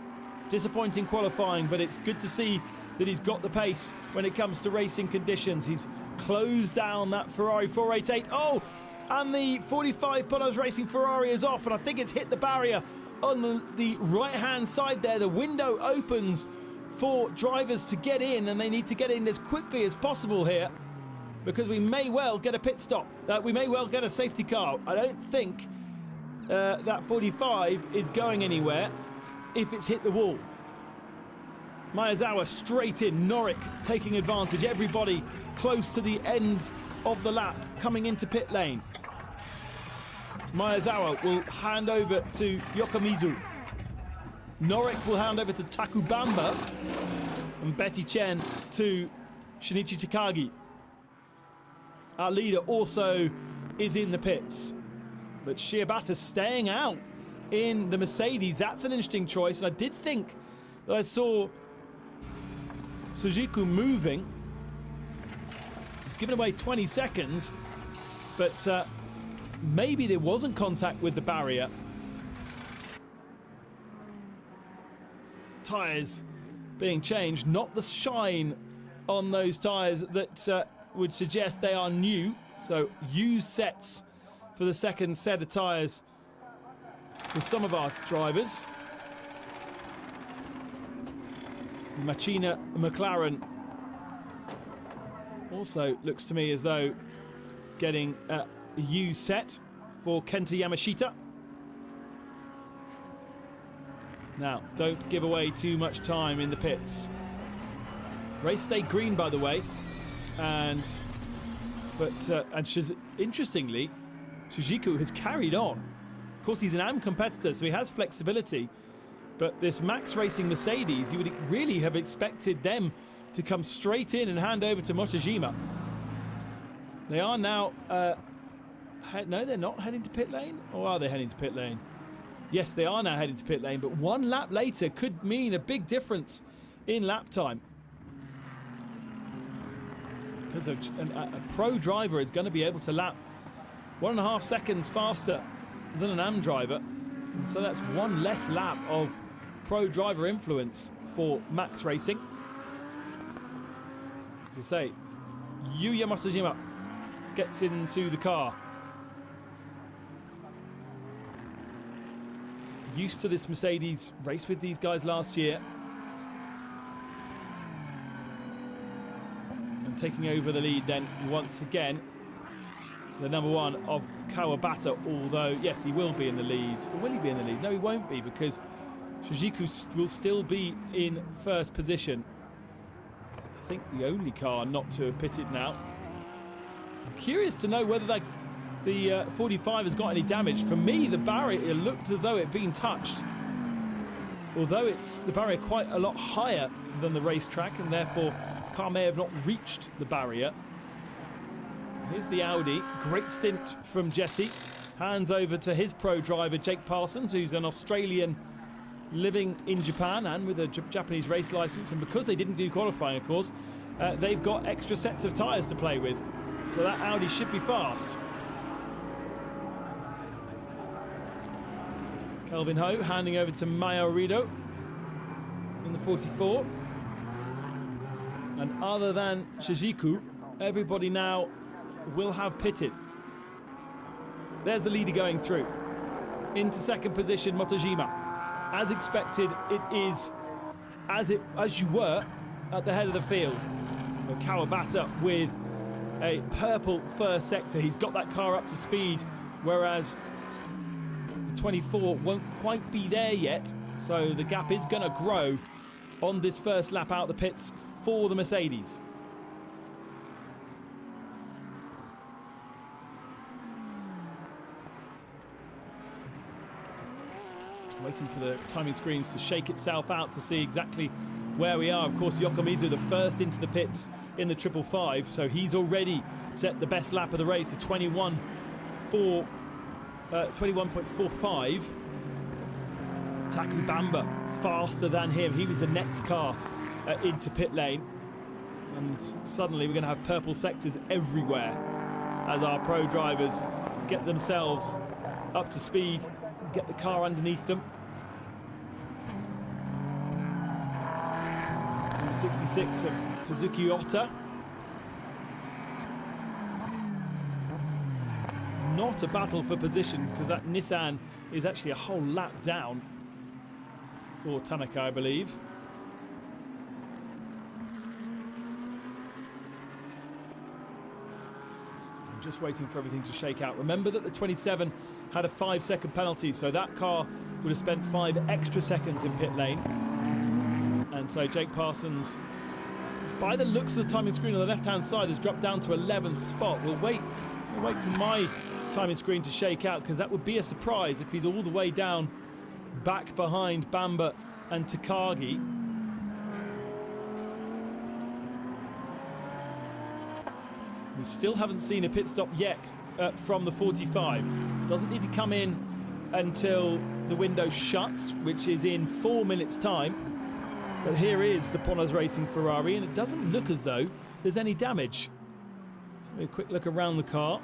Disappointing qualifying, but it's good to see that he's got the pace when it comes to racing conditions. He's closed down that Ferrari 488. Oh, and the 45 Podium Racing Ferrari is off, and I think it's hit the barrier on the right-hand side there. The window opens for drivers to get in, and they need to get in as quickly as possible here, because we may well get a pit stop. We may well get a safety car. I don't think that 45 is going anywhere if it's hit the wall. Maezawa straight in, Norik taking advantage. Everybody close to the end of the lap coming into pit lane. Maezawa will hand over to Yokomizu. Norik will hand over to Takubamba, and Betty Chen to Shinichi Takagi. Our leader also is in the pits, but Shiobata staying out in the Mercedes. That's an interesting choice, and I did think that I saw Suzuki moving. He's given away 20 seconds, but maybe there wasn't contact with the barrier. Tyres being changed, not the shine on those tyres that would suggest they are new. So used sets for the second set of tyres for some of our drivers. Machina McLaren also looks to me as though it's getting a used set for Kenta Yamashita. Now, don't give away too much time in the pits. Race stayed green, by the way, interestingly, Suzuki has carried on. Of course, he's an AM competitor, so he has flexibility. But this Max Racing Mercedes, you would really have expected them to come straight in and hand over to Motojima. They are now... no, they're not heading to pit lane? Or are they heading to pit lane? Yes, they are now heading to pit lane, but one lap later could mean a big difference in lap time. Because a pro driver is going to be able to lap 1.5 seconds faster than an AM driver. And so that's one less lap of pro driver influence for Max Racing. As I say, Yuya Motojima gets into the car. Used to this Mercedes, raced with these guys last year. And taking over the lead then once again, the number 1 of Kawabata, although, yes, he will be in the lead. Or will he be in the lead? No, he won't be, because Suzuki will still be in first position. I think the only car not to have pitted now. I'm curious to know whether the 45 has got any damage. For me, the barrier looked as though it had been touched. Although it's the barrier quite a lot higher than the racetrack, and therefore the car may have not reached the barrier. Here's the Audi. Great stint from Jesse. Hands over to his pro driver, Jake Parsons, who's an Australian living in Japan and with a Japanese race license. And because they didn't do qualifying, of course, they've got extra sets of tyres to play with. So that Audi should be fast. Kelvin Ho handing over to Mayo Rido in the 44. And other than Shizuku, everybody now will have pitted. There's the leader going through. Into second position, Motojima. As expected, it is as you were at the head of the field. Kawabata with a purple first sector. He's got that car up to speed, whereas the 24 won't quite be there yet. So the gap is going to grow on this first lap out the pits for the Mercedes. Waiting for the timing screens to shake itself out to see exactly where we are. Of course, Yokomizu, the first into the pits in the 555, so he's already set the best lap of the race, a 21.45. Taku Bamba faster than him. He was the next car into pit lane. And suddenly we're going to have purple sectors everywhere as our pro drivers get themselves up to speed, get the car underneath them. Number 66 of Kazuki Ota. Not a battle for position, because that Nissan is actually a whole lap down for Tanaka, I believe. I'm just waiting for everything to shake out. Remember that the 27 had a 5-second penalty, so that car would have spent 5 extra seconds in pit lane. And so Jake Parsons, by the looks of the timing screen on the left-hand side, has dropped down to 11th spot. We'll wait for my timing screen to shake out, because that would be a surprise if he's all the way down back behind Bamba and Takagi. We still haven't seen a pit stop yet from the 45. Doesn't need to come in until the window shuts, which is in 4 minutes' time. But here is the Ponos Racing Ferrari, and it doesn't look as though there's any damage. A quick look around the car.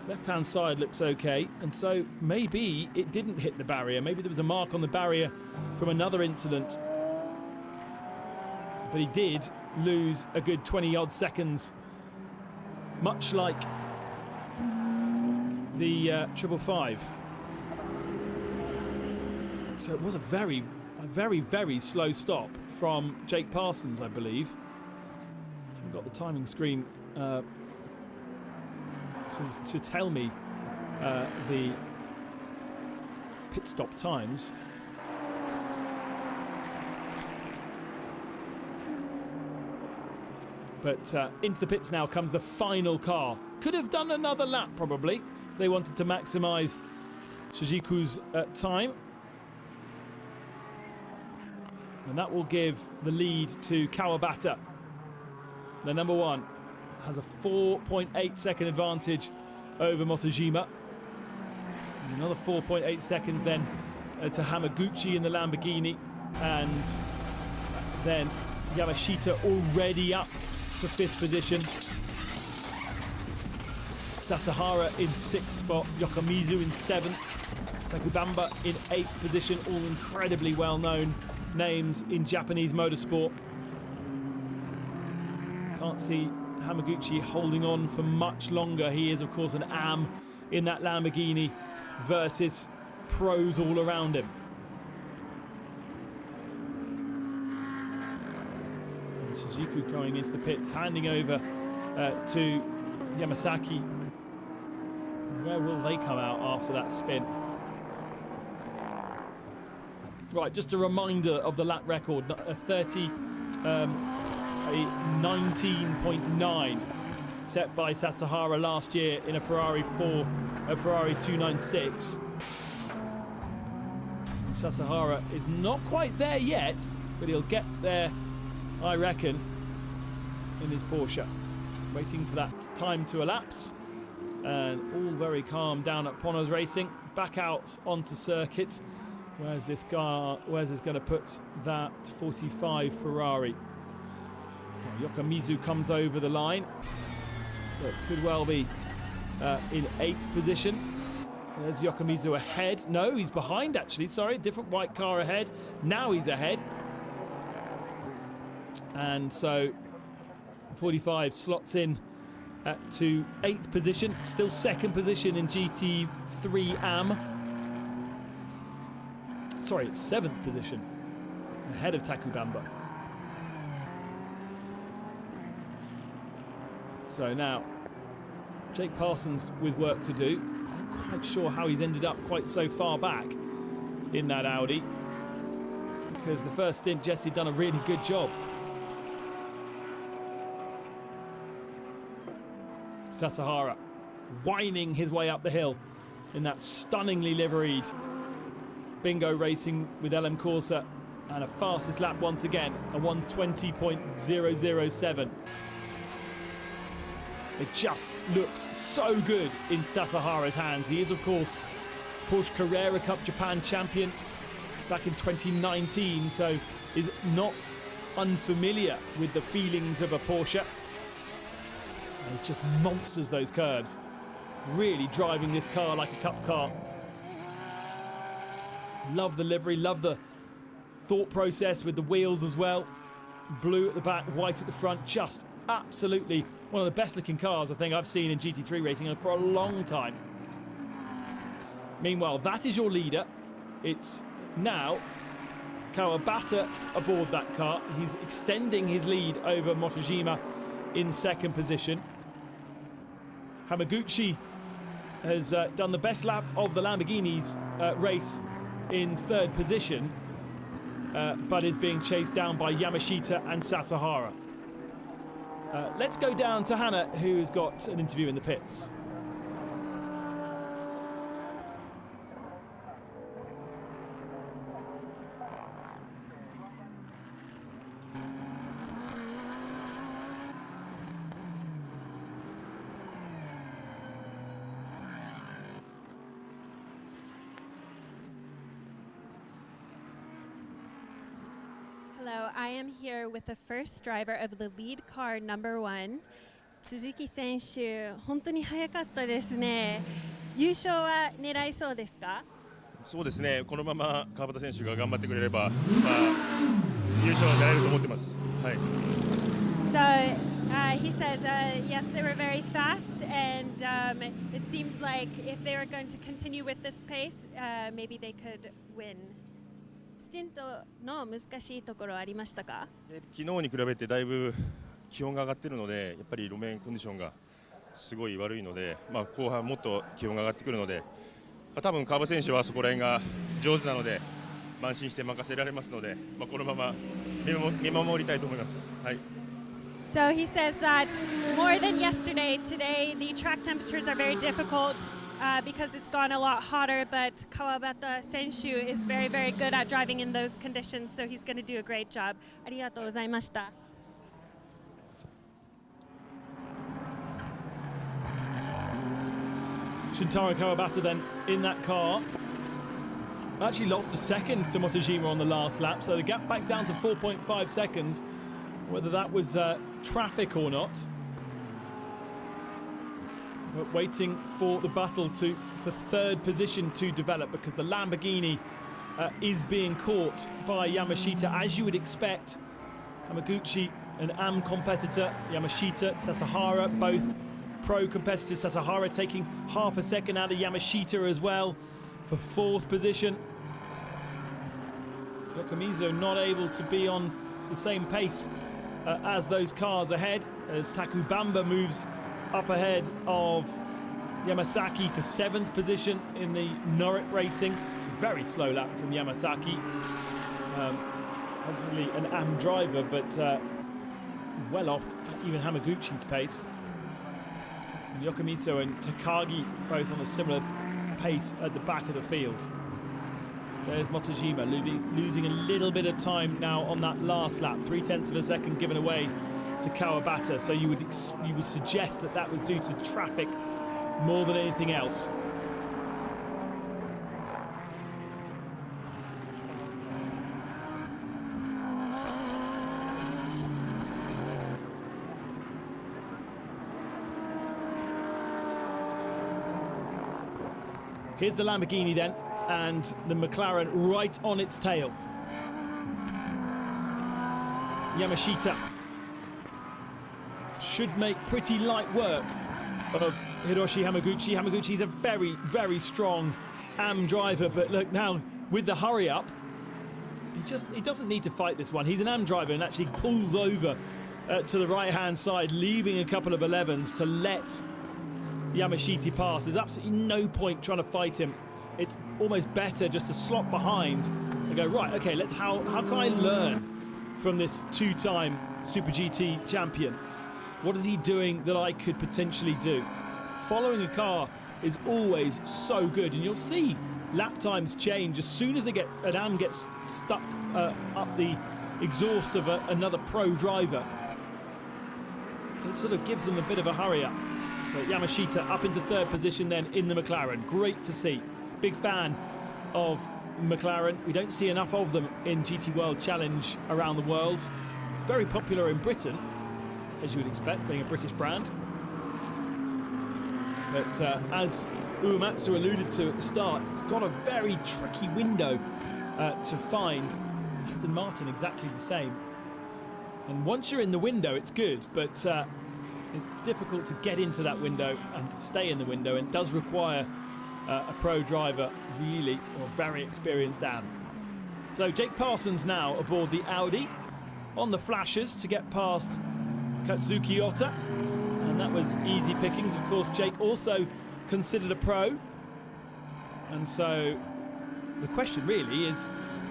Left-hand side looks okay, and so maybe it didn't hit the barrier. Maybe there was a mark on the barrier from another incident. But he did lose a good 20-odd seconds, much like the 555. So it was a very, very slow stop from Jake Parsons, I believe. Haven't got the timing screen to tell me the pit stop times. But into the pits now comes the final car. Could have done another lap probably if they wanted to maximise Sujiku's time. And that will give the lead to Kawabata. The number one has a 4.8 second advantage over Motojima. And another 4.8 seconds then to Hamaguchi in the Lamborghini. And then Yamashita already up to 5th position. Sasahara in 6th spot. Yokomizu in 7th. Takubamba in 8th position. All incredibly well-known names in Japanese motorsport. Can't see Hamaguchi holding on for much longer. He is, of course, an AM in that Lamborghini versus pros all around him. And Suzuki going into the pits, handing over to Yamasaki. Where will they come out after that spin? Right, just a reminder of the lap record, a 19.9 set by Sasahara last year in a Ferrari 296. Sasahara is not quite there yet, but he'll get there, I reckon, in his Porsche. Waiting for that time to elapse, and all very calm down at Ponos Racing. Back out onto circuit. Where's this going to put that 45 Ferrari? Yokomizu comes over the line, so it could well be in 8th position. There's Yokomizu ahead. No, he's behind actually, sorry, different white car ahead. Now he's ahead. And so 45 slots in to 8th position, still 2nd position in GT3 AM. Sorry, it's 7th position, ahead of Takubamba. So now, Jake Parsons with work to do. I'm not quite sure how he's ended up quite so far back in that Audi, because the first stint, Jesse done a really good job. Sasahara whining his way up the hill in that stunningly liveried Bingo Racing with LM Corsa, and a fastest lap once again, a 1:20.007. It just looks so good in Sasahara's hands. He is, of course, Porsche Carrera Cup Japan champion back in 2019, so is not unfamiliar with the feelings of a Porsche. And it just monsters those curves. Really driving this car like a cup car. Love the livery, love the thought process with the wheels as well. Blue at the back, white at the front. Just absolutely one of the best looking cars I think I've seen in GT3 racing for a long time. Meanwhile, that is your leader. It's now Kawabata aboard that car. He's extending his lead over Motojima in 2nd position. Hamaguchi has done the best lap of the Lamborghini's race in 3rd position, but is being chased down by Yamashita and Sasahara. Let's go down to Hannah, who's got an interview in the pits. Hello, I am here with the first driver of the lead car number 1. Suzuki 選手、本当に速かったですね。優勝は狙いそうですか？そうですね。このまま川端選手が頑張ってくれれば、優勝は狙えると思ってます。はい。So he says, yes, they were very fast, and it seems like if they were going to continue with this pace, maybe they could win. スティントの難しいところありましたか？昨日に比べてだいぶ気温が上がっているので、やっぱり路面コンディションがすごい悪いので、後半もっと気温が上がってくるので、多分川端選手はそこら辺が上手なので慢心して任せられますので、このまま見守りたいと思います。はい。So he says that more than yesterday, today the track temperatures are very difficult because it's gone a lot hotter, but Kawabata Senshu is very, very good at driving in those conditions, so he's going to do a great job. ありがとうございました。Shintaro Kawabata then in that car. Actually lost a second to Motojima on the last lap, so the gap back down to 4.5 seconds. Whether that was traffic or not. But waiting for the battle for 3rd position to develop, because the Lamborghini is being caught by Yamashita, as you would expect. Hamaguchi, an AM competitor, Yamashita, Sasahara, both pro competitors. Sasahara taking half a second out of Yamashita as well for 4th position. Yokomizo not able to be on the same pace as those cars ahead, as Takubamba moves up ahead of Yamasaki for 7th position in the Norrit Racing. It's a very slow lap from Yamasaki. Obviously an AM driver, but well off even Hamaguchi's pace. And Yokomizo and Takagi both on a similar pace at the back of the field. There's Motojima losing a little bit of time now on that last lap. 0.3 of a second given away to Kawabata. So you would suggest that that was due to traffic more than anything else. Here's the Lamborghini then, and the McLaren right on its tail. should make pretty light work of Hiroshi Hamaguchi. Hamaguchi's a very, very strong AM driver, but look now with the hurry up, he doesn't need to fight this one. He's an AM driver and actually pulls over to the right-hand side, leaving a couple of 11s to let Yamashita pass. There's absolutely no point trying to fight him. It's almost better just to slot behind and go, right, okay, how can I learn from this two-time Super GT champion? What is he doing that I could potentially do? Following a car is always so good, and you'll see lap times change as soon as an AM gets stuck up the exhaust of another pro driver. It sort of gives them a bit of a hurry up. But Yamashita up into third position then in the McLaren. Great to see. Big fan of McLaren. We don't see enough of them in GT World Challenge around the world. It's very popular in Britain, as you would expect, being a British brand. But as Uematsu alluded to at the start, it's got a very tricky window to find. Aston Martin exactly the same. And once you're in the window, it's good, but it's difficult to get into that window and to stay in the window, and does require a pro driver, really, or very experienced AM. So Jake Parsons now aboard the Audi on the flashers to get past Katsuki Ota, and that was easy pickings. Of course, Jake also considered a pro, and so the question really is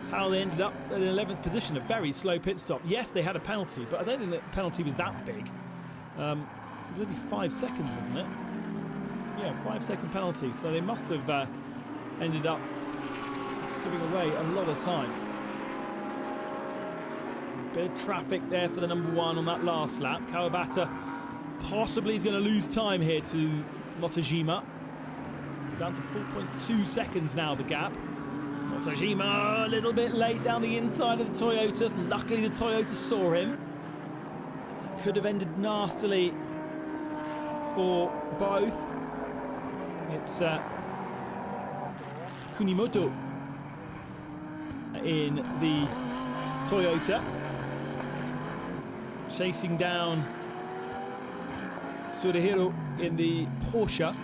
how they ended up at an 11th position, a very slow pit stop. Yes, they had a penalty, but I don't think the penalty was that big. It was only 5 seconds, wasn't it? Yeah, 5-second penalty, so they must have ended up giving away a lot of time. Bit of traffic there for the number one on that last lap. Kawabata possibly is going to lose time here to Motojima. It's down to 4.2 seconds now, the gap. Motojima a little bit late down the inside of the Toyota. Luckily the Toyota saw him. Could have ended nastily for both. It's Kunimoto in the Toyota, chasing down Tsuruhiro in the Porsche.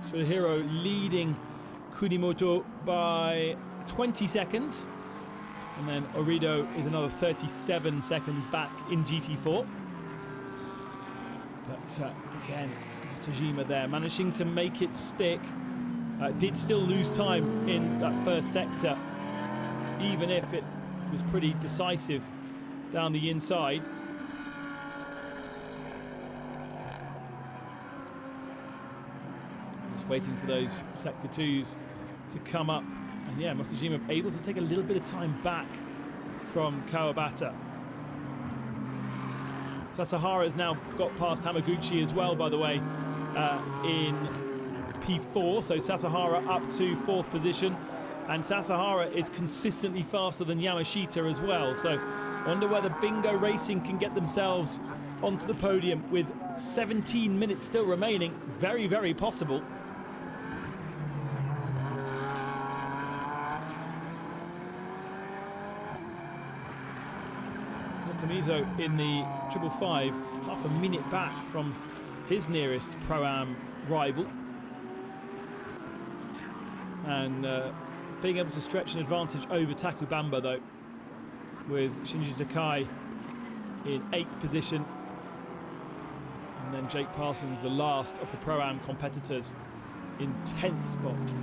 Tsuruhiro leading Kunimoto by 20 seconds, and then Orido is another 37 seconds back in GT4. But again, Tajima there managing to make it stick. Did still lose time in that first sector, even if it was pretty decisive down the inside. Just waiting for those sector twos to come up, and yeah, Motojima able to take a little bit of time back from Kawabata. Sasahara has now got past Hamaguchi as well, by the way, in P4, so Sasahara up to 4th position, and Sasahara is consistently faster than Yamashita as well, so I wonder whether Bingo Racing can get themselves onto the podium with 17 minutes still remaining. Very, very possible. Kamizo in the 555, half a minute back from his nearest Pro-Am rival, and being able to stretch an advantage over Takubamba though, with Shinji Takai in 8th position, and then Jake Parsons, the last of the Pro-Am competitors, in 10th spot.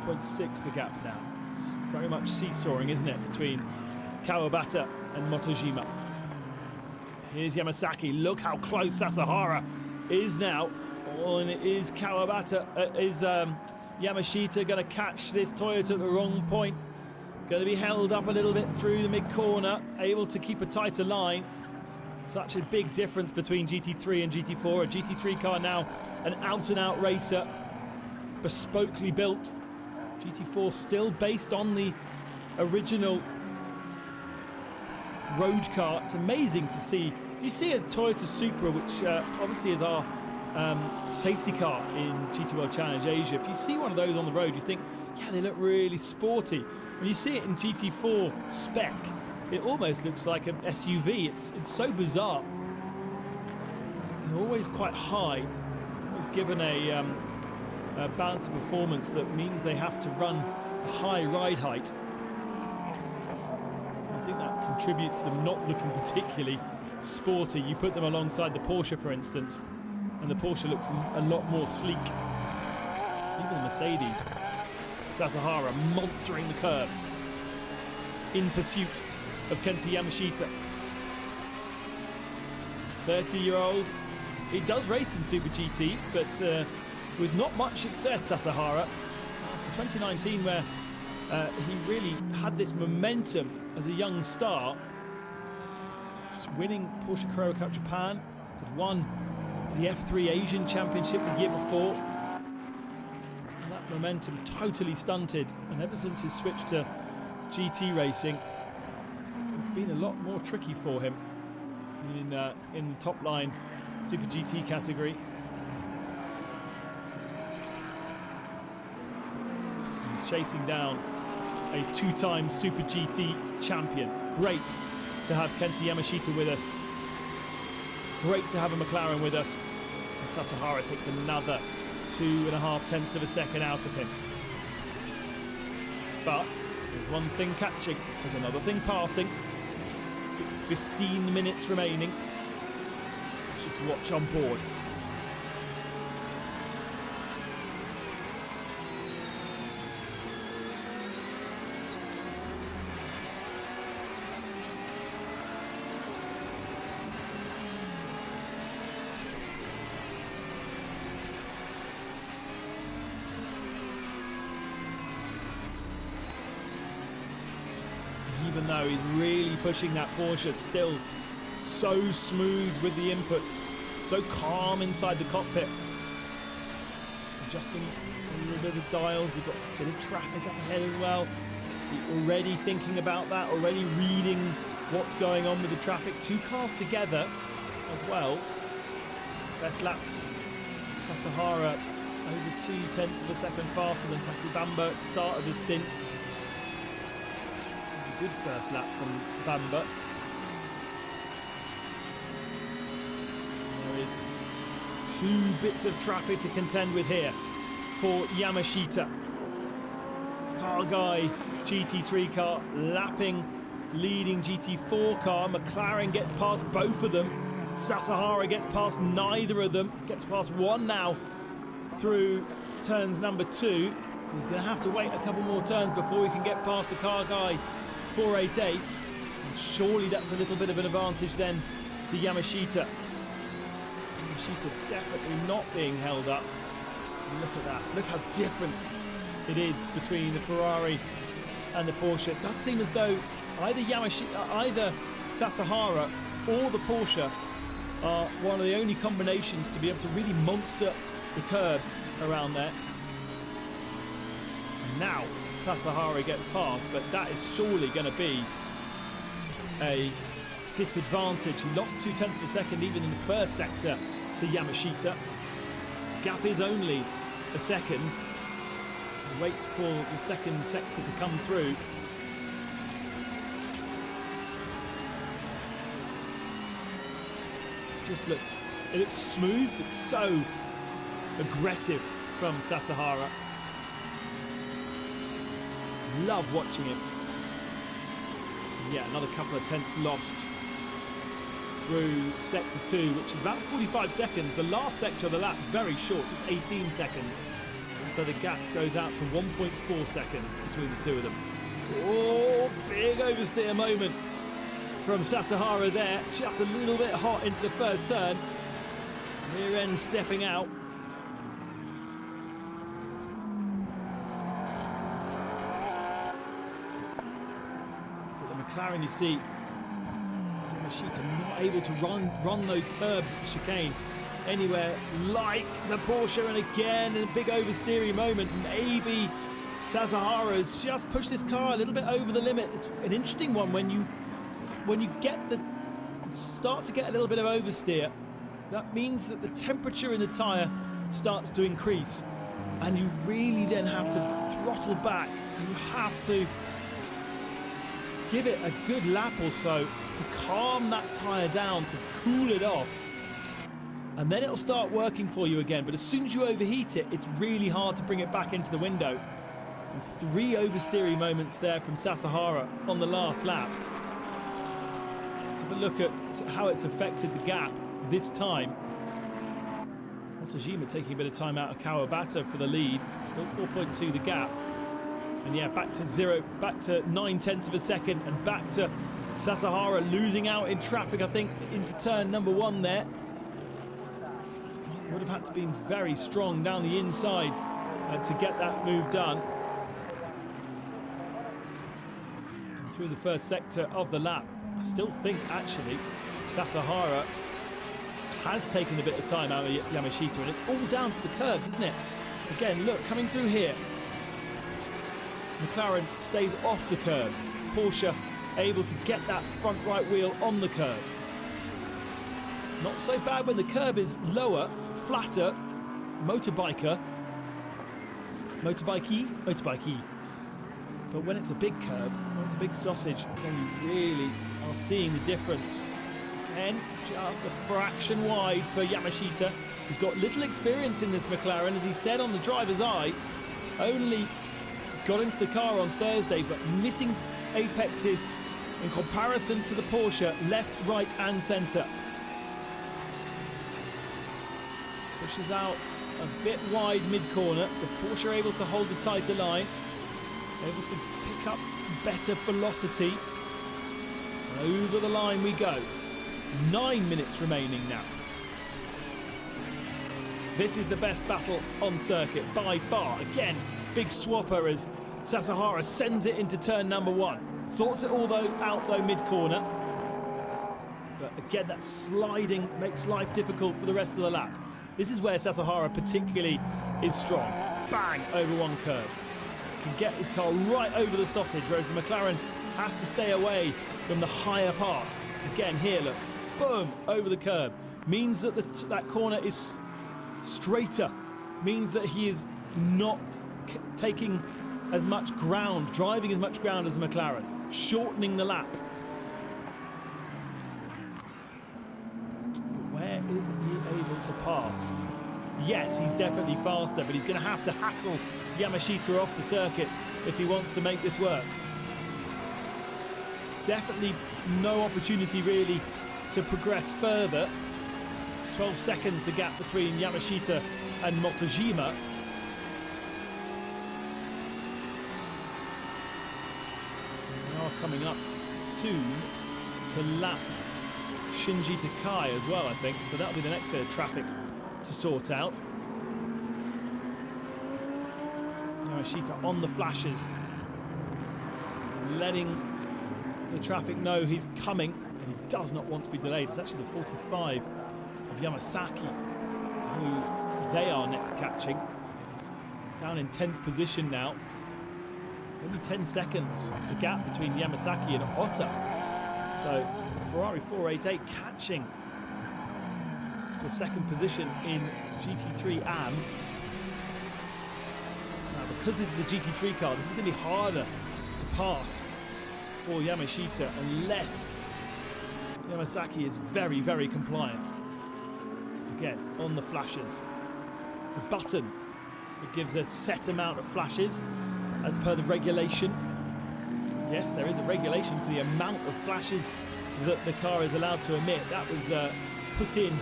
4.6 the gap now. It's very much seesawing, isn't it, between Kawabata and Motojima. Here's Yamasaki. Look how close Sasahara is now. Oh, and it is Kawabata. Is Yamashita going to catch this Toyota at the wrong point? Going to be held up a little bit through the mid-corner, able to keep a tighter line. Such a big difference between GT3 and GT4. A GT3 car now an out-and-out racer, bespokely built. GT4 still based on the original road car. It's amazing to see. You see a Toyota Supra, which obviously is our safety car in GT World Challenge Asia. If you see one of those on the road, you think, yeah, they look really sporty. When you see it in GT4 spec, It almost looks like an SUV. It's so bizarre. They're always quite high. Always given a balance of performance that means they have to run a high ride height. I think that contributes to them not looking particularly sporty. You put them alongside the Porsche, for instance, and the Porsche looks a lot more sleek. Even the Mercedes. Sasahara monstering the curves in pursuit of Kenta Yamashita. 30-year-old. He does race in Super GT, but with not much success, Sasahara. After 2019, where he really had this momentum as a young star, winning Porsche Carrera Cup Japan, had won the F3 Asian Championship the year before, and that momentum totally stunted. And ever since his switch to GT racing, it's been a lot more tricky for him in the top line Super GT category. He's chasing down a two-time Super GT champion. Great to have Kenta Yamashita with us. Great to have a McLaren with us. And Sasahara takes another 2.5 tenths of a second out of him. But there's one thing catching, there's another thing passing. 15 minutes remaining. Let's just watch on board. Even though he's really pushing that Porsche, still so smooth with the inputs, so calm inside the cockpit. Adjusting a little bit of dials, we've got a bit of traffic up ahead as well. Already thinking about that, already reading what's going on with the traffic. Two cars together as well. Best laps, Sasahara over 2 tenths of a second faster than Takubamba at the start of the stint. Good first lap from Bamba. There is 2 bits of traffic to contend with here for Yamashita. Car guy, GT3 car lapping leading GT4 car. McLaren gets past both of them. Sasahara gets past neither of them. Gets past one now through turns number 2. He's going to have to wait a couple more turns before he can get past the car guy 488, and surely that's a little bit of an advantage then to Yamashita. Yamashita definitely not being held up. And look at that, look how different it is between the Ferrari and the Porsche. It does seem as though either Sasahara or the Porsche are one of the only combinations to be able to really monster the curbs around there. And now Sasahara gets past, but that is surely going to be a disadvantage. He lost 2 tenths of a second even in the first sector to Yamashita. Gap is only a second. Wait for the second sector to come through. It looks smooth, but so aggressive from Sasahara. Love watching him. Yeah, another couple of tenths lost through sector 2, which is about 45 seconds. The last sector of the lap, very short, just 18 seconds. So the gap goes out to 1.4 seconds between the two of them. Oh, big oversteer moment from Sasahara there. Just a little bit hot into the first turn. Rear end stepping out. McLaren, you see, Yamashita not able to run those curbs at the chicane anywhere like the Porsche, and again in a big oversteering moment. Maybe Sasahara has just pushed this car a little bit over the limit. It's an interesting one when you start to get a little bit of oversteer. That means that the temperature in the tyre starts to increase, and you really then have to throttle back. You have to give it a good lap or so to calm that tyre down, to cool it off, and then it'll start working for you again. But as soon as you overheat it, it's really hard to bring it back into the window. And 3 oversteering moments there from Sasahara on the last lap. Let's have a look at how it's affected the gap this time. Motojima taking a bit of time out of Kawabata for the lead. Still 4.2 the gap. And yeah, back to 0, back to 9/10 of a second, and back to Sasahara losing out in traffic, I think, into turn number 1 there. Would have had to be very strong down the inside to get that move done. And through the first sector of the lap, I still think actually Sasahara has taken a bit of time out of Yamashita, and it's all down to the curbs, isn't it? Again, look, coming through here, McLaren stays off the curbs. Porsche able to get that front right wheel on the curb. Not so bad when the curb is lower, flatter, motorbikey. But when it's a big curb, when it's a big sausage, then you really are seeing the difference. Again, just a fraction wide for Yamashita, who's got little experience in this McLaren, as he said on the driver's eye. Only got into the car on Thursday, but missing apexes in comparison to the Porsche, left, right and centre. Pushes out a bit wide mid-corner. The Porsche are able to hold a tighter line, able to pick up better velocity. And over the line we go. 9 minutes remaining now. This is the best battle on circuit by far. Again, big swapper as Sasahara sends it into turn number 1. Sorts it all out though mid-corner. But again, that sliding makes life difficult for the rest of the lap. This is where Sasahara particularly is strong. Bang, over one curve. Can get his car right over the sausage, whereas the McLaren has to stay away from the higher part. Again, here, look, boom, over the curb. Means that that corner is straighter. Means that he is not taking as much ground, driving as much ground as the McLaren, shortening the lap. But where is he able to pass? Yes, he's definitely faster, but he's going to have to hassle Yamashita off the circuit if he wants to make this work. Definitely no opportunity really to progress further. 12 seconds the gap between Yamashita and Motojima. We are coming up soon to lap Shinji Takai as well, I think, so that'll be the next bit of traffic to sort out. Yamashita on the flashes, letting the traffic know he's coming, and he does not want to be delayed. It's actually the 45 of Yamasaki who they are next catching. Down in 10th position now. Only 10 seconds the gap between Yamasaki and Otta. So Ferrari 488 catching for second position in GT3 AM. Now, because this is a GT3 car, this is going to be harder to pass for Yamashita unless Yamasaki is very, very compliant. Again, on the flashes. It's a button that gives a set amount of flashes as per the regulation. Yes, there is a regulation for the amount of flashes that the car is allowed to emit. That was put in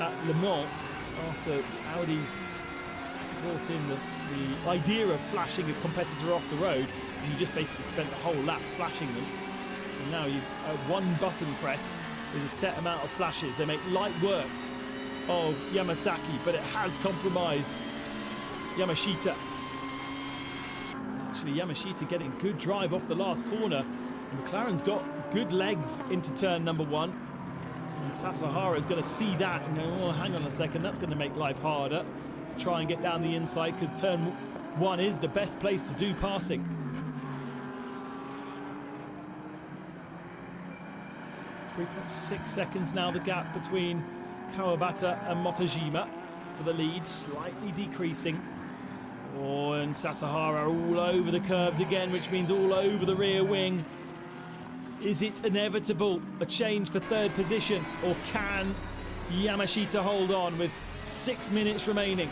at Le Mans after Audi's brought in the idea of flashing a competitor off the road, and you just basically spent the whole lap flashing them. So now you one button press is a set amount of flashes. They make light work of Yamasaki, but it has compromised Yamashita. Actually, Yamashita getting good drive off the last corner. And McLaren's got good legs into turn number 1. And Sasahara is going to see that and go, oh, hang on a second, that's going to make life harder to try and get down the inside, because turn 1 is the best place to do passing. 3.6 seconds now the gap between Kawabata and Motojima for the lead, slightly decreasing. Oh, and Sasahara all over the curves again, which means all over the rear wing. Is it inevitable, a change for third position, or can Yamashita hold on with 6 minutes remaining?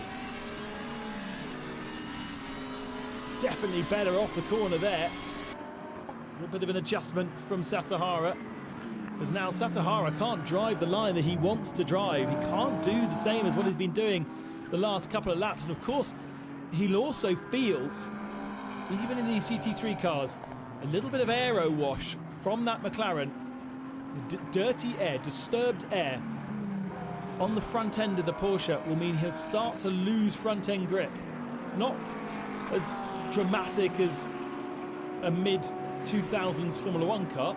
Definitely better off the corner there. A little bit of an adjustment from Sasahara, because now Sasahara can't drive the line that he wants to drive. He can't do the same as what he's been doing the last couple of laps, and of course he'll also feel, even in these GT3 cars, a little bit of aero wash from that McLaren. The dirty air, disturbed air on the front end of the Porsche will mean he'll start to lose front end grip. It's not as dramatic as a mid-2000s Formula 1 car,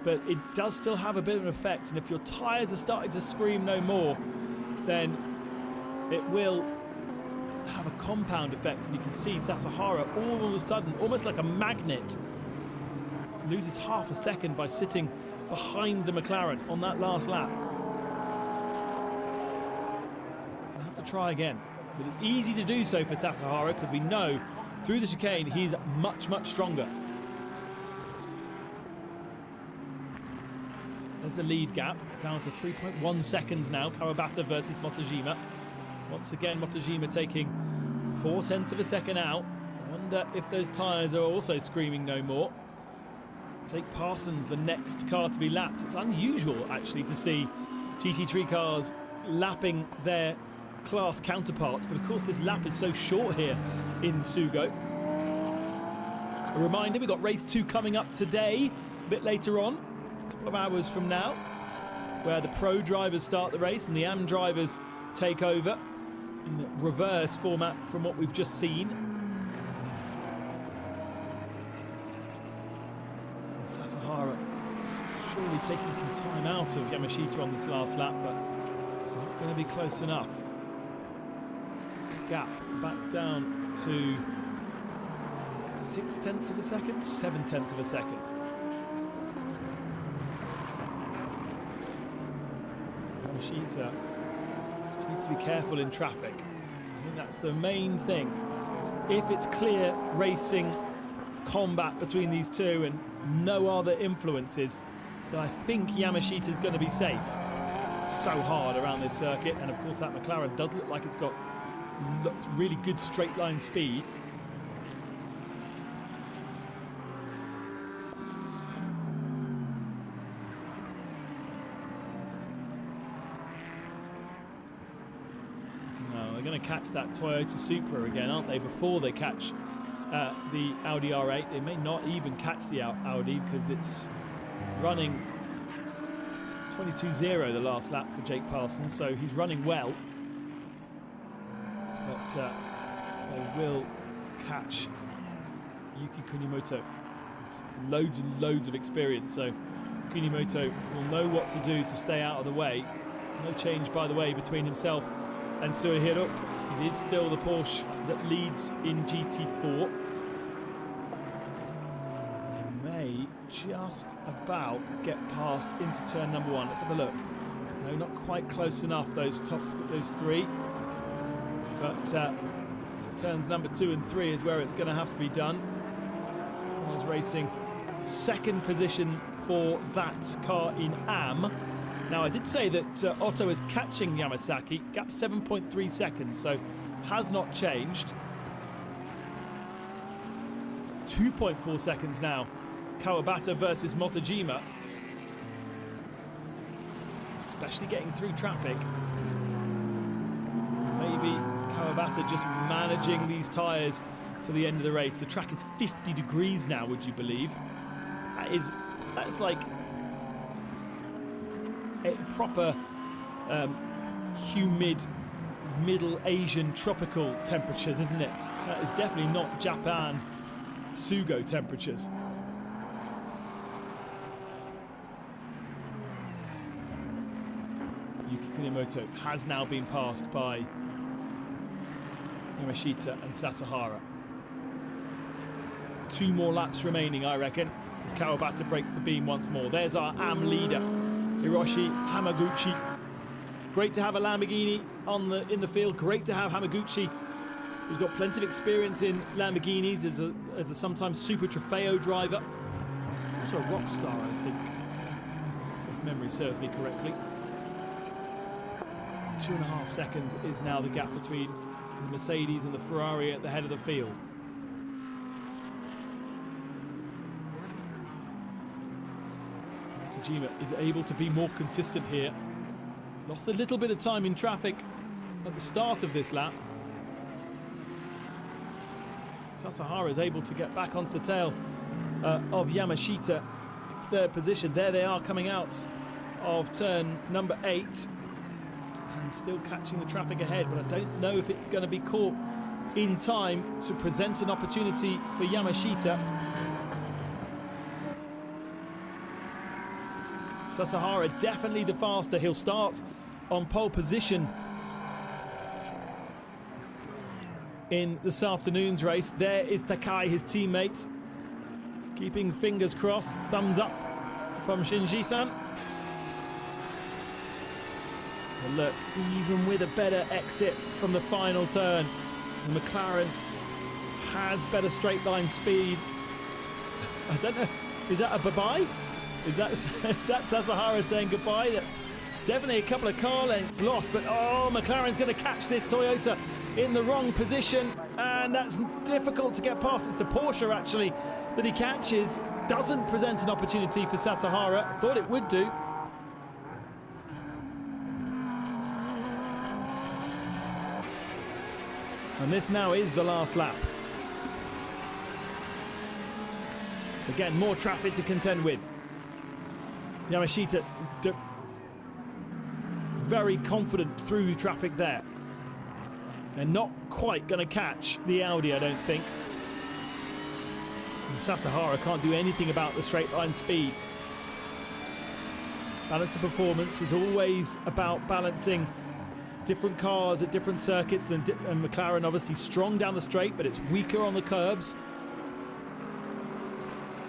but it does still have a bit of an effect, and if your tyres are starting to scream no more, then it will have a compound effect. And you can see Sasahara all of a sudden, almost like a magnet, loses half a second by sitting behind the McLaren on that last lap. I'll have to try again, but it's easy to do so for Sasahara because we know through the chicane he's much, much stronger. There's the lead gap down to 3.1 seconds now. Kawabata versus Motojima. Once again, Motojima taking 0.4 of a second out. I wonder if those tyres are also screaming no more. Jake Parsons, the next car to be lapped. It's unusual, actually, to see GT3 cars lapping their class counterparts, but of course this lap is so short here in Sugo. A reminder, we've got race 2 coming up today, a bit later on, a couple of hours from now, where the pro drivers start the race and the AM drivers take over in a reverse format from what we've just seen. Sasahara surely taking some time out of Yamashita on this last lap, but not going to be close enough. Gap back down to 0.6 of a second, 0.7 of a second. Yamashita just needs to be careful in traffic. I think that's the main thing. If it's clear racing combat between these two and no other influences, then I think Yamashita is going to be safe. So hard around this circuit, and of course that McLaren does look like it's got really good straight line speed. No, they're going to catch that Toyota Supra again, aren't they, before they catch the Audi R8. They may not even catch the Audi because it's running 22.0 the last lap for Jake Parsons, so he's running well. But they will catch Yuki Kunimoto with loads and loads of experience, so Kunimoto will know what to do to stay out of the way. No change, by the way, between himself and Suehiro. It is still the Porsche that leads in GT4. They may just about get past into turn number 1. Let's have a look. No, not quite close enough, those three. But turns number 2 and 3 is where it's going to have to be done. Connors Racing, second position for that car in AM. Now, I did say that Otto is catching Yamasaki, gap 7.3 seconds, so has not changed. 2.4 seconds now, Kawabata versus Motojima. Especially getting through traffic. Maybe Kawabata just managing these tyres to the end of the race. The track is 50 degrees now, would you believe? That's like a proper humid Middle Asian tropical temperatures, isn't it? That is definitely not Japan Sugo temperatures. Yuki Kunimoto has now been passed by Yamashita and Sasahara. 2 more laps remaining, I reckon, as Kawabata breaks the beam once more. There's our AM leader, Hiroshi Hamaguchi. Great to have a Lamborghini in the field. Great to have Hamaguchi who's got plenty of experience in Lamborghinis as a sometimes Super Trofeo driver. Also a rock star, I think, if memory serves me correctly. 2.5 seconds is now the gap between the Mercedes and the Ferrari at the head of the field. Tajima is able to be more consistent here. Lost a little bit of time in traffic at the start of this lap. Sasahara is able to get back onto the tail of Yamashita, third position. There they are coming out of turn number 8 and still catching the traffic ahead, but I don't know if it's going to be caught in time to present an opportunity for Yamashita. Sasahara definitely the faster. He'll start on pole position in this afternoon's race. There is Takai, his teammate, keeping fingers crossed. Thumbs up from Shinji-san. But look, even with a better exit from the final turn, the McLaren has better straight line speed. I don't know, is that a bye-bye? Is that Sasahara saying goodbye? That's definitely a couple of car lengths lost, but oh, McLaren's going to catch this Toyota in the wrong position, and that's difficult to get past. It's the Porsche, actually, that he catches. Doesn't present an opportunity for Sasahara. Thought it would do. And this now is the last lap. Again, more traffic to contend with. Yamashita very confident through traffic there. They're not quite going to catch the Audi, I don't think. And Sasahara can't do anything about the straight line speed. Balance of performance is always about balancing different cars at different circuits, and McLaren obviously strong down the straight, but it's weaker on the curbs.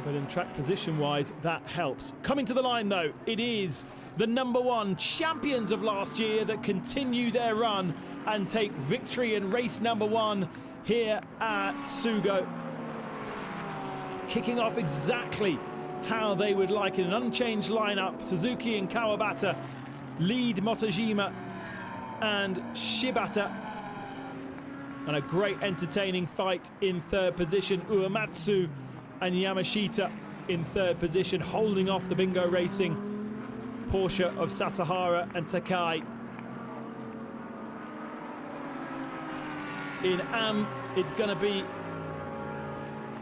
But in track position-wise, that helps. Coming to the line, though, it is the #1 champions of last year that continue their run and take victory in race #1 here at Sugo. Kicking off exactly how they would like in an unchanged lineup. Suzuki and Kawabata lead Motojima and Shibata. And a great entertaining fight in third position. Uematsu and Yamashita in third position, holding off the Bingo Racing Porsche of Sasahara and Takai. In AM, it's going to be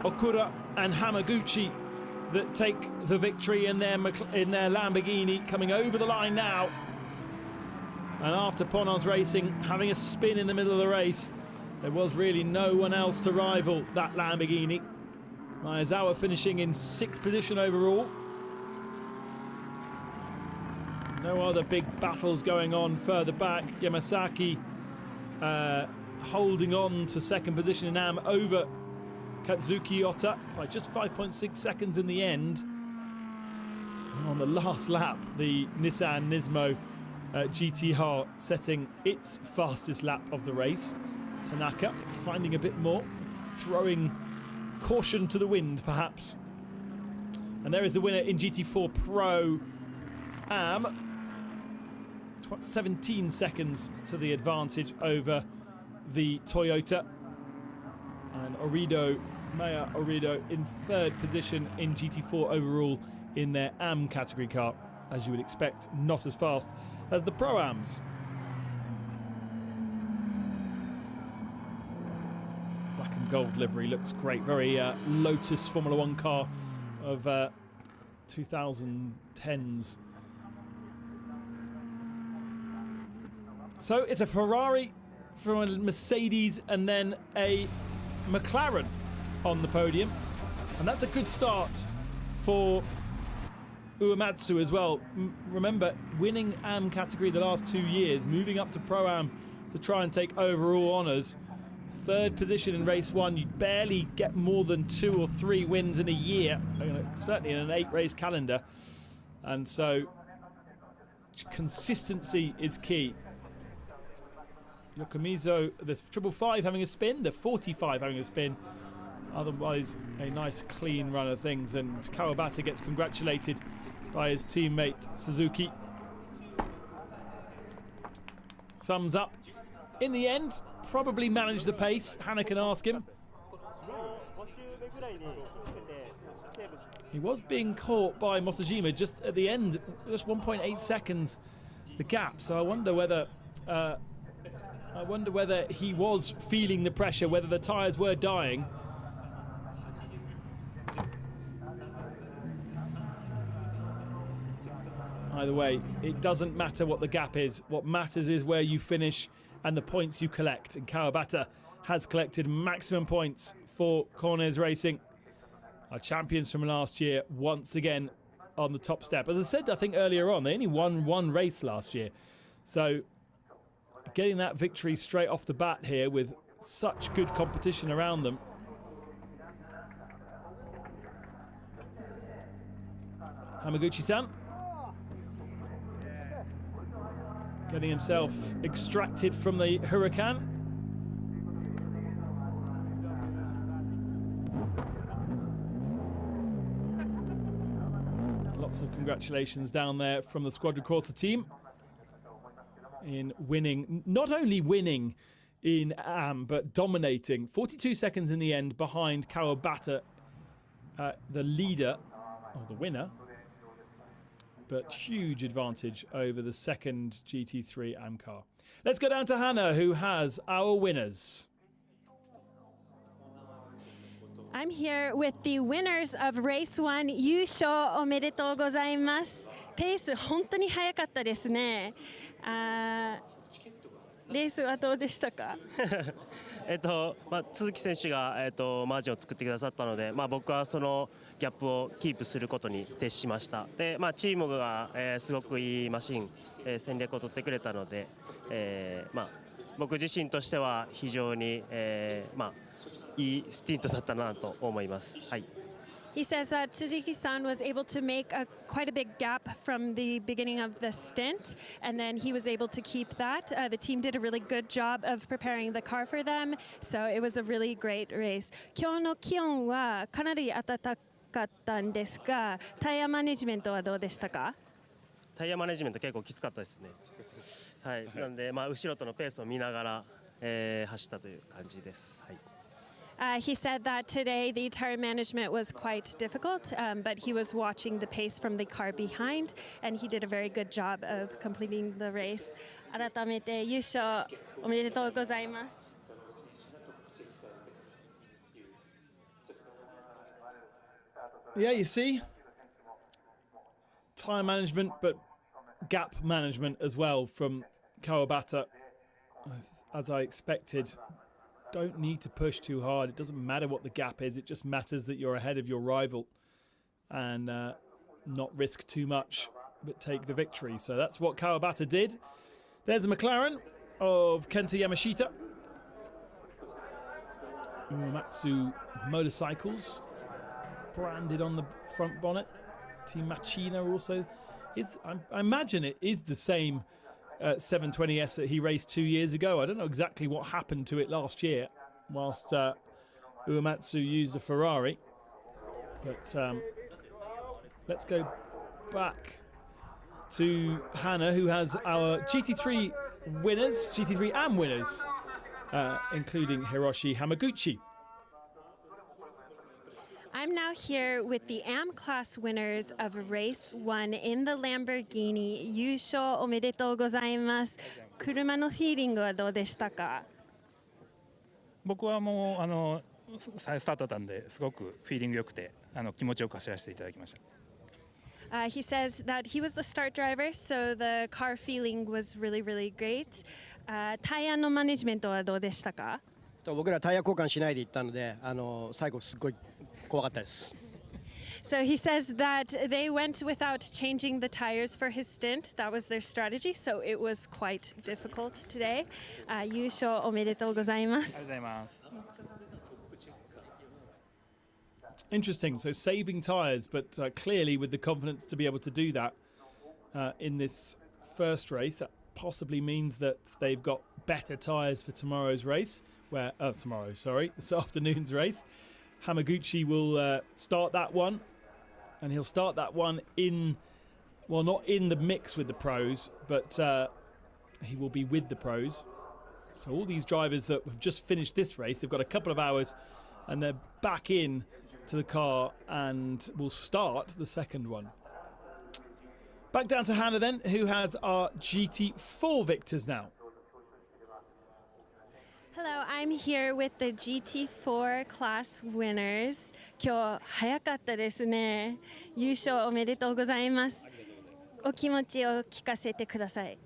Okura and Hamaguchi that take the victory in their Lamborghini, coming over the line now. And after Ponos Racing having a spin in the middle of the race, there was really no one else to rival that Lamborghini. Maezawa finishing in 6th position overall. No other big battles going on further back. Yamasaki holding on to 2nd position in AM over Katsuki Ota by just 5.6 seconds in the end. And on the last lap, the Nissan Nismo GTR setting its fastest lap of the race. Tanaka finding a bit more, throwing caution to the wind, perhaps. And there is the winner in GT4 Pro Am. 17 seconds to the advantage over the Toyota. And Maya Orido in 3rd position in GT4 overall in their Am category car. As you would expect, not as fast as the Pro-Ams. Black and gold livery looks great. Very Lotus Formula 1 car of 2010s. So it's a Ferrari from a Mercedes and then a McLaren on the podium. And that's a good start for Uematsu as well. Remember, winning AM category the last 2 years, moving up to Pro-Am to try and take overall honours. 3rd position in race 1. You barely get more than 2 or 3 wins in a year, certainly in an 8-race calendar. And so consistency is key. Yokomizo, the 555 having a spin, the 45 having a spin. Otherwise, a nice clean run of things, and Kawabata gets congratulated by his teammate Suzuki. Thumbs up. In the end, probably managed the pace. Hannah can ask him. He was being caught by Motojima just at the end, just 1.8 seconds the gap. So I wonder whether he was feeling the pressure, whether the tyres were dying. Either way, it doesn't matter what the gap is. What matters is where you finish and the points you collect. And Kawabata has collected maximum points for Corners Racing. Our champions from last year once again on the top step. As I said, I think earlier on, they only won one race last year. So getting that victory straight off the bat here with such good competition around them. Hamaguchi-san getting himself extracted from the Huracan. Lots of congratulations down there from the Squadron Corsa team in winning, not only winning in AM, but dominating. 42 seconds in the end behind Kawabata, the leader, or the winner. But huge advantage over the second GT3 AM car. Let's go down to Hannah, who has our winners. I'm here with the winners of Race 1 優勝おめでとうございます。ペース本当に速かったですね。レースはどうでしたか？鈴木選手が、マージンを作ってくださったので、僕はそのギャップをキープすることに徹しました。で、チームが、すごくいいマシン、戦略を取ってくれたので、僕自身としては非常に、いいスティントだったなと思います。はい。He says that Suzuki-san was able to make quite a big gap from the beginning of the stint, and then he was able to keep that. The team did a really good job of preparing the car for them, so it was a really great race. 今日の気温はかなり暖かったんですが、タイヤマネジメントはどうでしたか？タイヤマネジメント結構きつかったですね。はい。なので、後ろとのペースを見ながら、走ったという感じです。はい。He said that today the tire management was quite difficult, but he was watching the pace from the car behind, and he did a very good job of completing the race. 改めて優勝おめでとうございます。Yeah, you see, tyre management, but gap management as well from Kawabata, as I expected. Don't need to push too hard. It doesn't matter what the gap is. It just matters that you're ahead of your rival and not risk too much, but take the victory. So that's what Kawabata did. There's a McLaren of Kenta Yamashita. Uematsu Motorcycles branded on the front bonnet. Team Machina also is. I imagine it is the same 720S that he raced 2 years ago. I don't know exactly what happened to it last year whilst Uematsu used a Ferrari. But let's go back to Hannah, who has our GT3 winners, GT3 AM winners, including Hiroshi Hamaguchi. I'm now here with the AM class winners of Race 1 in the Lamborghini. 優勝おめでとうございます。車のフィーリングはどうでしたか？僕はもう再スタートだったんですごくフィーリング良くて気持ちよく走らせていただきました。He says that he was the start driver, so the car feeling was really, really great. タイヤのマネジメントはどうでしたか？僕らタイヤ交換しないで行ったので、最後すごい怖かったです。So he says that they went without changing the tires for his stint. That was their strategy, so it was quite difficult today. 優勝おめでとうございます。ありがとうございます。Interesting. So saving tyres, but clearly with the confidence to be able to do that in this first race, that possibly means that they've got better tyres for tomorrow's race, this afternoon's race. Hamaguchi will start that one, and he'll start that one not in the mix with the pros, but he will be with the pros. So all these drivers that have just finished this race, they've got a couple of hours and they're back in to the car and will start the second one. Back down to Hannah then, who has our GT4 victors now. Hello, I'm here with the GT4 class winners. 今日早かったですね。優勝おめでとうございます。お気持ちを聞かせてください。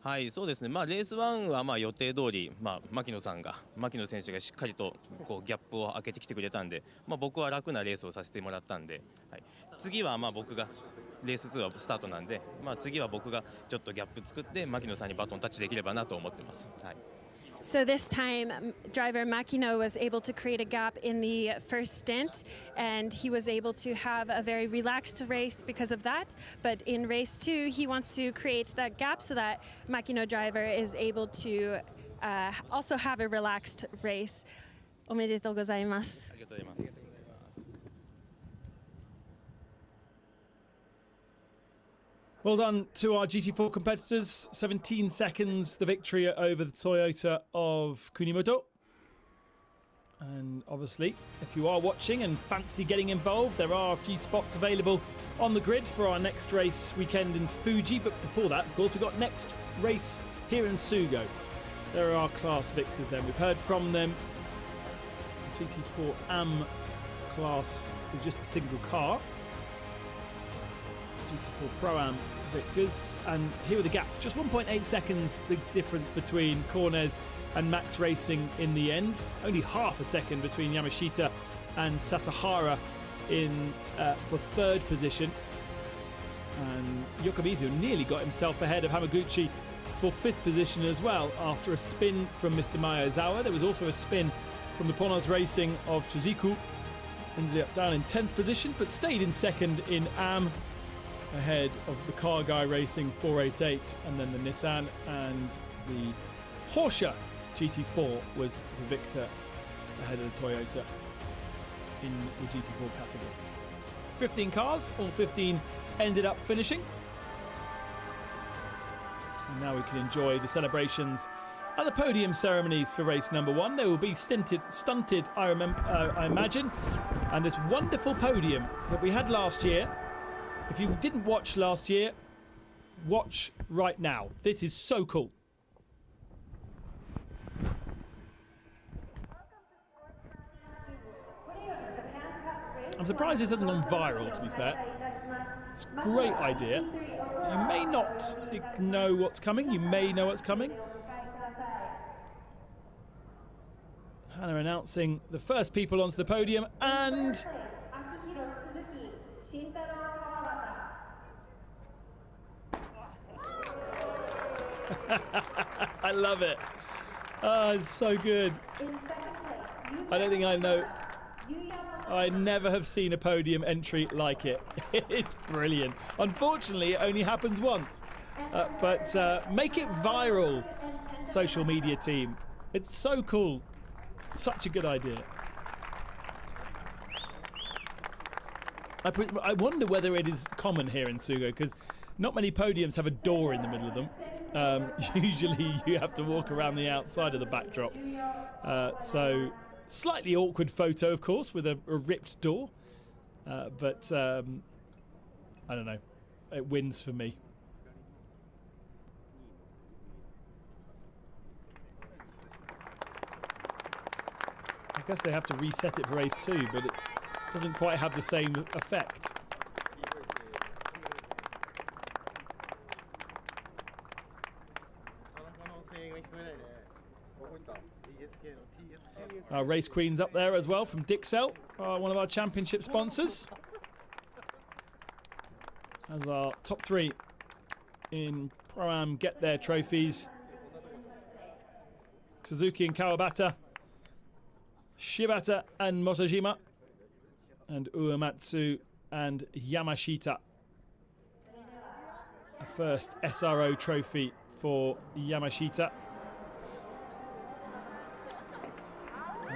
はい、そうですね。レース1は予定通り、牧野選手がしっかりとこうギャップを開けてきてくれたんで、僕は楽なレースをさせてもらったんで、はい、次は僕がレース2はスタートなんで、次は僕がちょっとギャップ作って牧野さんにバトンタッチできればなと思ってます。はい。So this time, driver Makino was able to create a gap in the first stint, and he was able to have a very relaxed race because of that. But in race 2, he wants to create that gap so that Makino driver is able to also have a relaxed race. おめでとうございます。ありがとうございます。Well done to our GT4 competitors. 17 seconds, the victory over the Toyota of Kunimoto. And obviously, if you are watching and fancy getting involved, there are a few spots available on the grid for our next race weekend in Fuji. But before that, of course, we've got next race here in Sugo. There are our class victors then. We've heard from them. The GT4 AM class is just a single car. GT4 Pro-Am victors, and here are the gaps. Just 1.8 seconds the difference between Cornez and Max Racing in the end. Only half a second between Yamashita and Sasahara for third position. And Yokomizu nearly got himself ahead of Hamaguchi for fifth position as well after a spin from Mr. Maezawa. There was also a spin from the Ponos Racing of Chiziku. Ended up down in 10th position, but stayed in second in AM, ahead of the Car Guy Racing 488, and then the Nissan, and the Porsche GT4 was the victor ahead of the Toyota in the GT4 category. 15 cars, all 15 ended up finishing. And now we can enjoy the celebrations at the podium ceremonies for race number 1. They will be stunted, I imagine, and this wonderful podium that we had last year. If you didn't watch last year, watch right now. This is so cool. I'm surprised this hasn't gone viral, to be fair. It's a great idea. You may not know what's coming. You may know what's coming. Hannah announcing the first people onto the podium, and I love it. Oh, it's so good. I don't think I know. I never have seen a podium entry like it. It's brilliant. Unfortunately, it only happens once. But make it viral, social media team. It's so cool. Such a good idea. I wonder whether it is common here in Sugo, because not many podiums have a door in the middle of them. Usually you have to walk around the outside of the backdrop. So slightly awkward photo, of course, with a ripped door. But I don't know. It wins for me. I guess they have to reset it for race 2, but it doesn't quite have the same effect. Our race queens up there as well from Dixel, one of our championship sponsors. As our top 3 in Pro-Am get their trophies. Suzuki and Kawabata, Shibata and Motojima, and Uematsu and Yamashita. A first SRO trophy for Yamashita.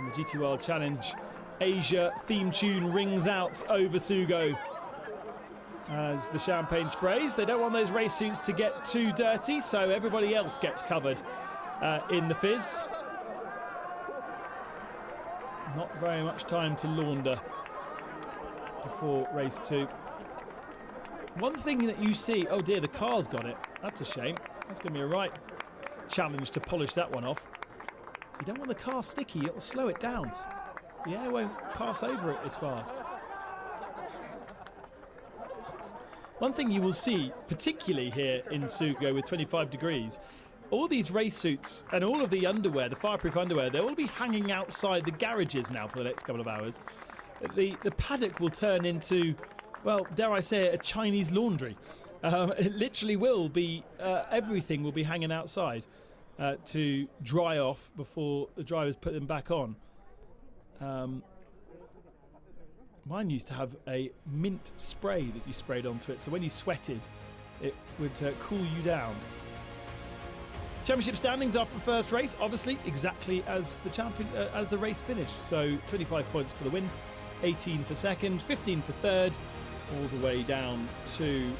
And the GT World Challenge Asia theme tune rings out over Sugo as the champagne sprays. They don't want those race suits to get too dirty, so everybody else gets covered in the fizz. Not very much time to launder before race 2. One thing that you see, oh dear, the car's got it. That's a shame. That's going to be a right challenge to polish that one off. You don't want the car sticky, it'll slow it down. The air won't pass over it as fast. One thing you will see, particularly here in Sugo with 25 degrees, all these race suits and all of the underwear, the fireproof underwear, they'll all be hanging outside the garages now for the next couple of hours. The paddock will turn into, well, dare I say it, a Chinese laundry. It literally will be, everything will be hanging outside to dry off before the drivers put them back on. Mine used to have a mint spray that you sprayed onto it, so when you sweated, it would cool you down. Championship standings after the first race, obviously exactly as the race finished. So 25 points for the win, 18 for second, 15 for third, all the way down to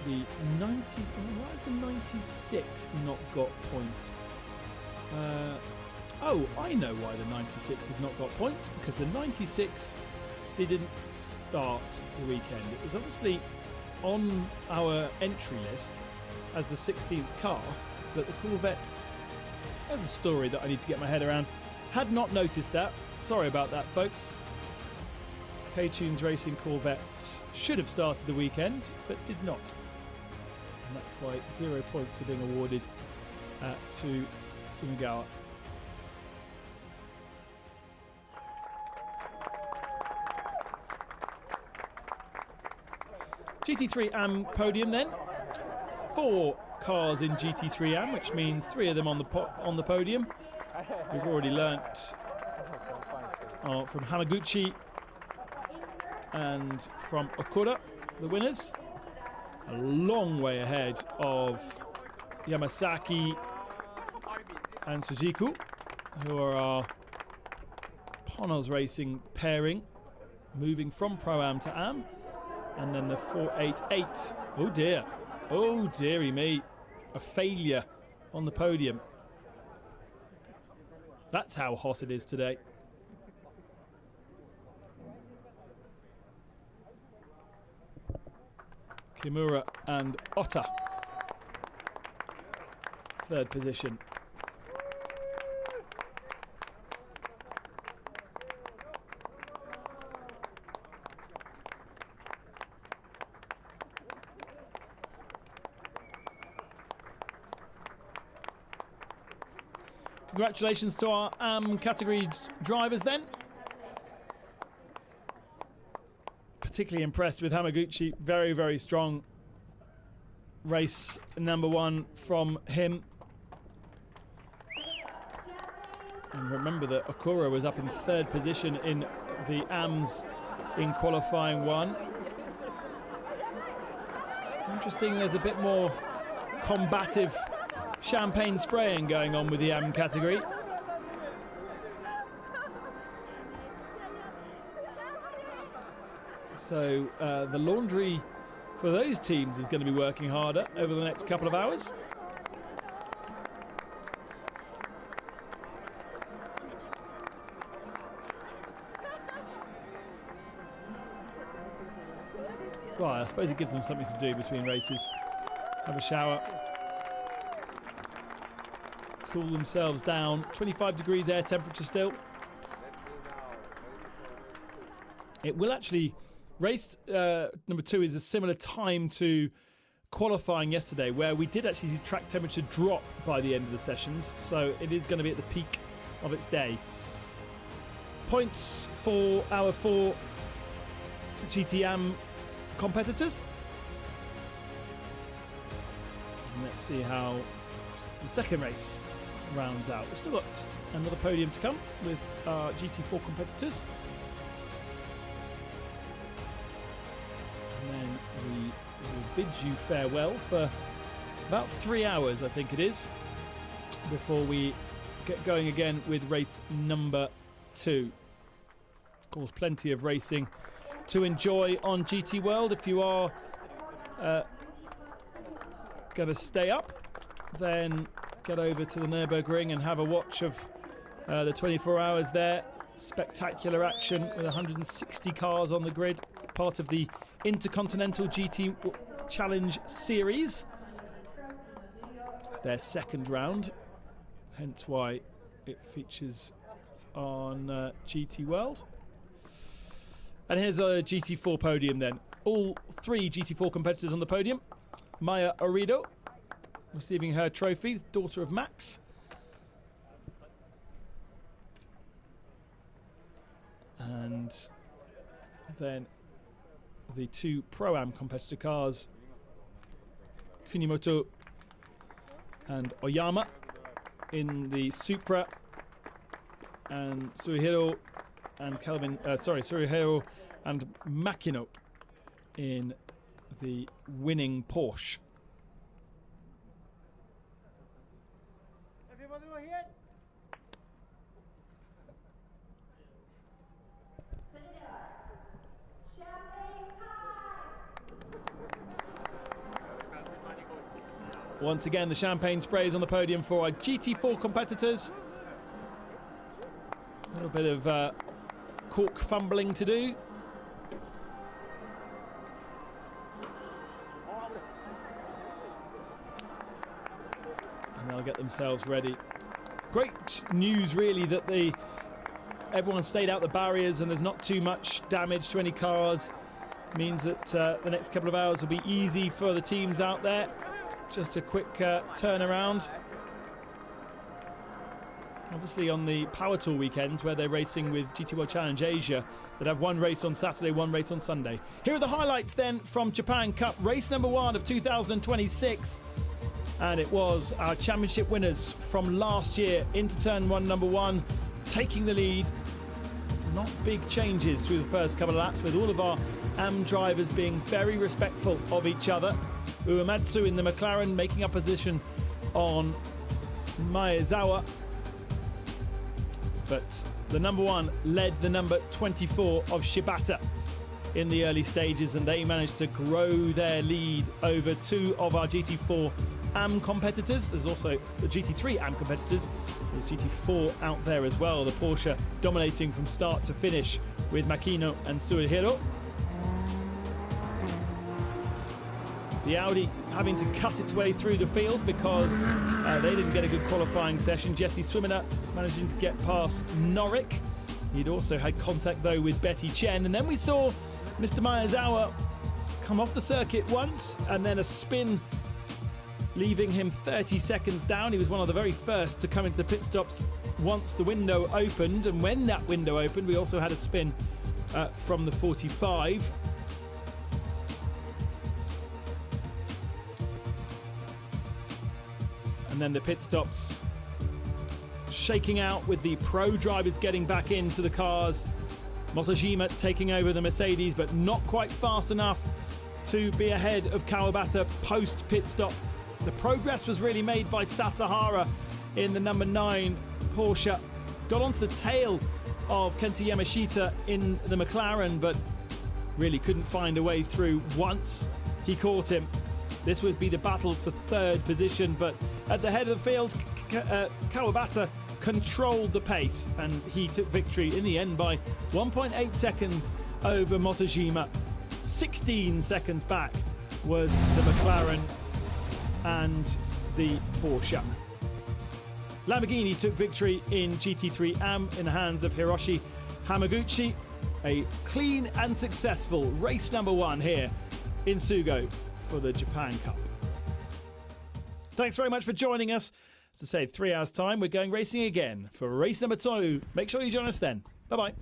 the 90. Why has the 96 not got points? Oh, I know why the 96 has not got points, because the 96 didn't start the weekend. It was obviously on our entry list as the 16th car, but the Corvette, there's a story that I need to get my head around. Had not noticed that. Sorry about that, folks. K-Tunes Racing Corvette should have started the weekend, but did not. And that's why 0 points are being awarded to Sumigawa. GT3 AM podium then. 4 cars in GT3 AM, which means 3 of them on the podium. We've already learnt from Hamaguchi and from Okura, the winners. A long way ahead of Yamasaki and Sujiku, who are our Ponos Racing pairing, moving from Pro-Am to Am. And then the 488. Oh dear. Oh dearie me. A failure on the podium. That's how hot it is today. Kimura and Otta. 3rd position. Congratulations to our AM category drivers then. Particularly impressed with Hamaguchi. Very, very strong race number 1 from him. And remember that Okura was up in 3rd position in the AMs in qualifying 1. Interesting, there's a bit more combative champagne spraying going on with the AM category. So the laundry for those teams is going to be working harder over the next couple of hours. Well, I suppose it gives them something to do between races. Have a shower. Cool themselves down. 25 degrees air temperature still. It will actually, race number 2 is a similar time to qualifying yesterday, where we did actually see track temperature drop by the end of the sessions. So it is going to be at the peak of its day. Points for our 4 GTM competitors. And let's see how the second race rounds out. We've still got another podium to come with our GT4 competitors. And then we will bid you farewell for about 3 hours, I think it is, before we get going again with race number 2. Of course, plenty of racing to enjoy on GT World. If you are going to stay up, then get over to the Nürburgring and have a watch of the 24 hours there. Spectacular action with 160 cars on the grid, part of the Intercontinental GT Challenge Series. It's their second round, hence why it features on GT World. And here's a GT4 podium then. All 3 GT4 competitors on the podium. Maya Orido receiving her trophy, daughter of Max. And then the 2 Pro-Am competitor cars, Kunimoto and Oyama in the Supra, and Suihiro and Suihiro and Makino in the winning Porsche. Once again, the champagne sprays on the podium for our GT4 competitors. A little bit of cork fumbling to do. And they'll get themselves ready. Great news, really, that everyone stayed out the barriers and there's not too much damage to any cars. Means that the next couple of hours will be easy for the teams out there. Just a quick turnaround. Obviously on the Power Tour weekends where they're racing with GT World Challenge Asia, that have 1 race on Saturday, 1 race on Sunday. Here are the highlights then from Japan Cup, race number 1 of 2026. And it was our championship winners from last year into turn 1, number 1, taking the lead. Not big changes through the first couple of laps, with all of our AM drivers being very respectful of each other. Uematsu in the McLaren making up position on Maezawa. But the number 1 led the number 24 of Shibata in the early stages, and they managed to grow their lead over 2 of our GT4 AM competitors. There's also the GT3 AM competitors. There's GT4 out there as well. The Porsche dominating from start to finish with Makino and Suihiro. The Audi having to cut its way through the field because they didn't get a good qualifying session. Jesse Swimmer managing to get past Norrick. He'd also had contact though with Betty Chen. And then we saw Mr. Maezawa come off the circuit once and then a spin, leaving him 30 seconds down. He was one of the very first to come into the pit stops once the window opened. And when that window opened, we also had a spin from the 45. And then the pit stops shaking out with the pro drivers getting back into the cars. Motojima taking over the Mercedes, but not quite fast enough to be ahead of Kawabata post pit stop. The progress was really made by Sasahara in the number 9 Porsche. Got onto the tail of Kenta Yamashita in the McLaren, but really couldn't find a way through. Once he caught him, this would be the battle for 3rd position, but at the head of the field, Kawabata controlled the pace and he took victory in the end by 1.8 seconds over Motojima. 16 seconds back was the McLaren and the Porsche. Lamborghini took victory in GT3 AM in the hands of Hiroshi Hamaguchi. A clean and successful race number 1 here in Sugo for the Japan Cup. Thanks very much for joining us. As I say, 3 hours time, we're going racing again for race number 2. Make sure you join us then. Bye-bye.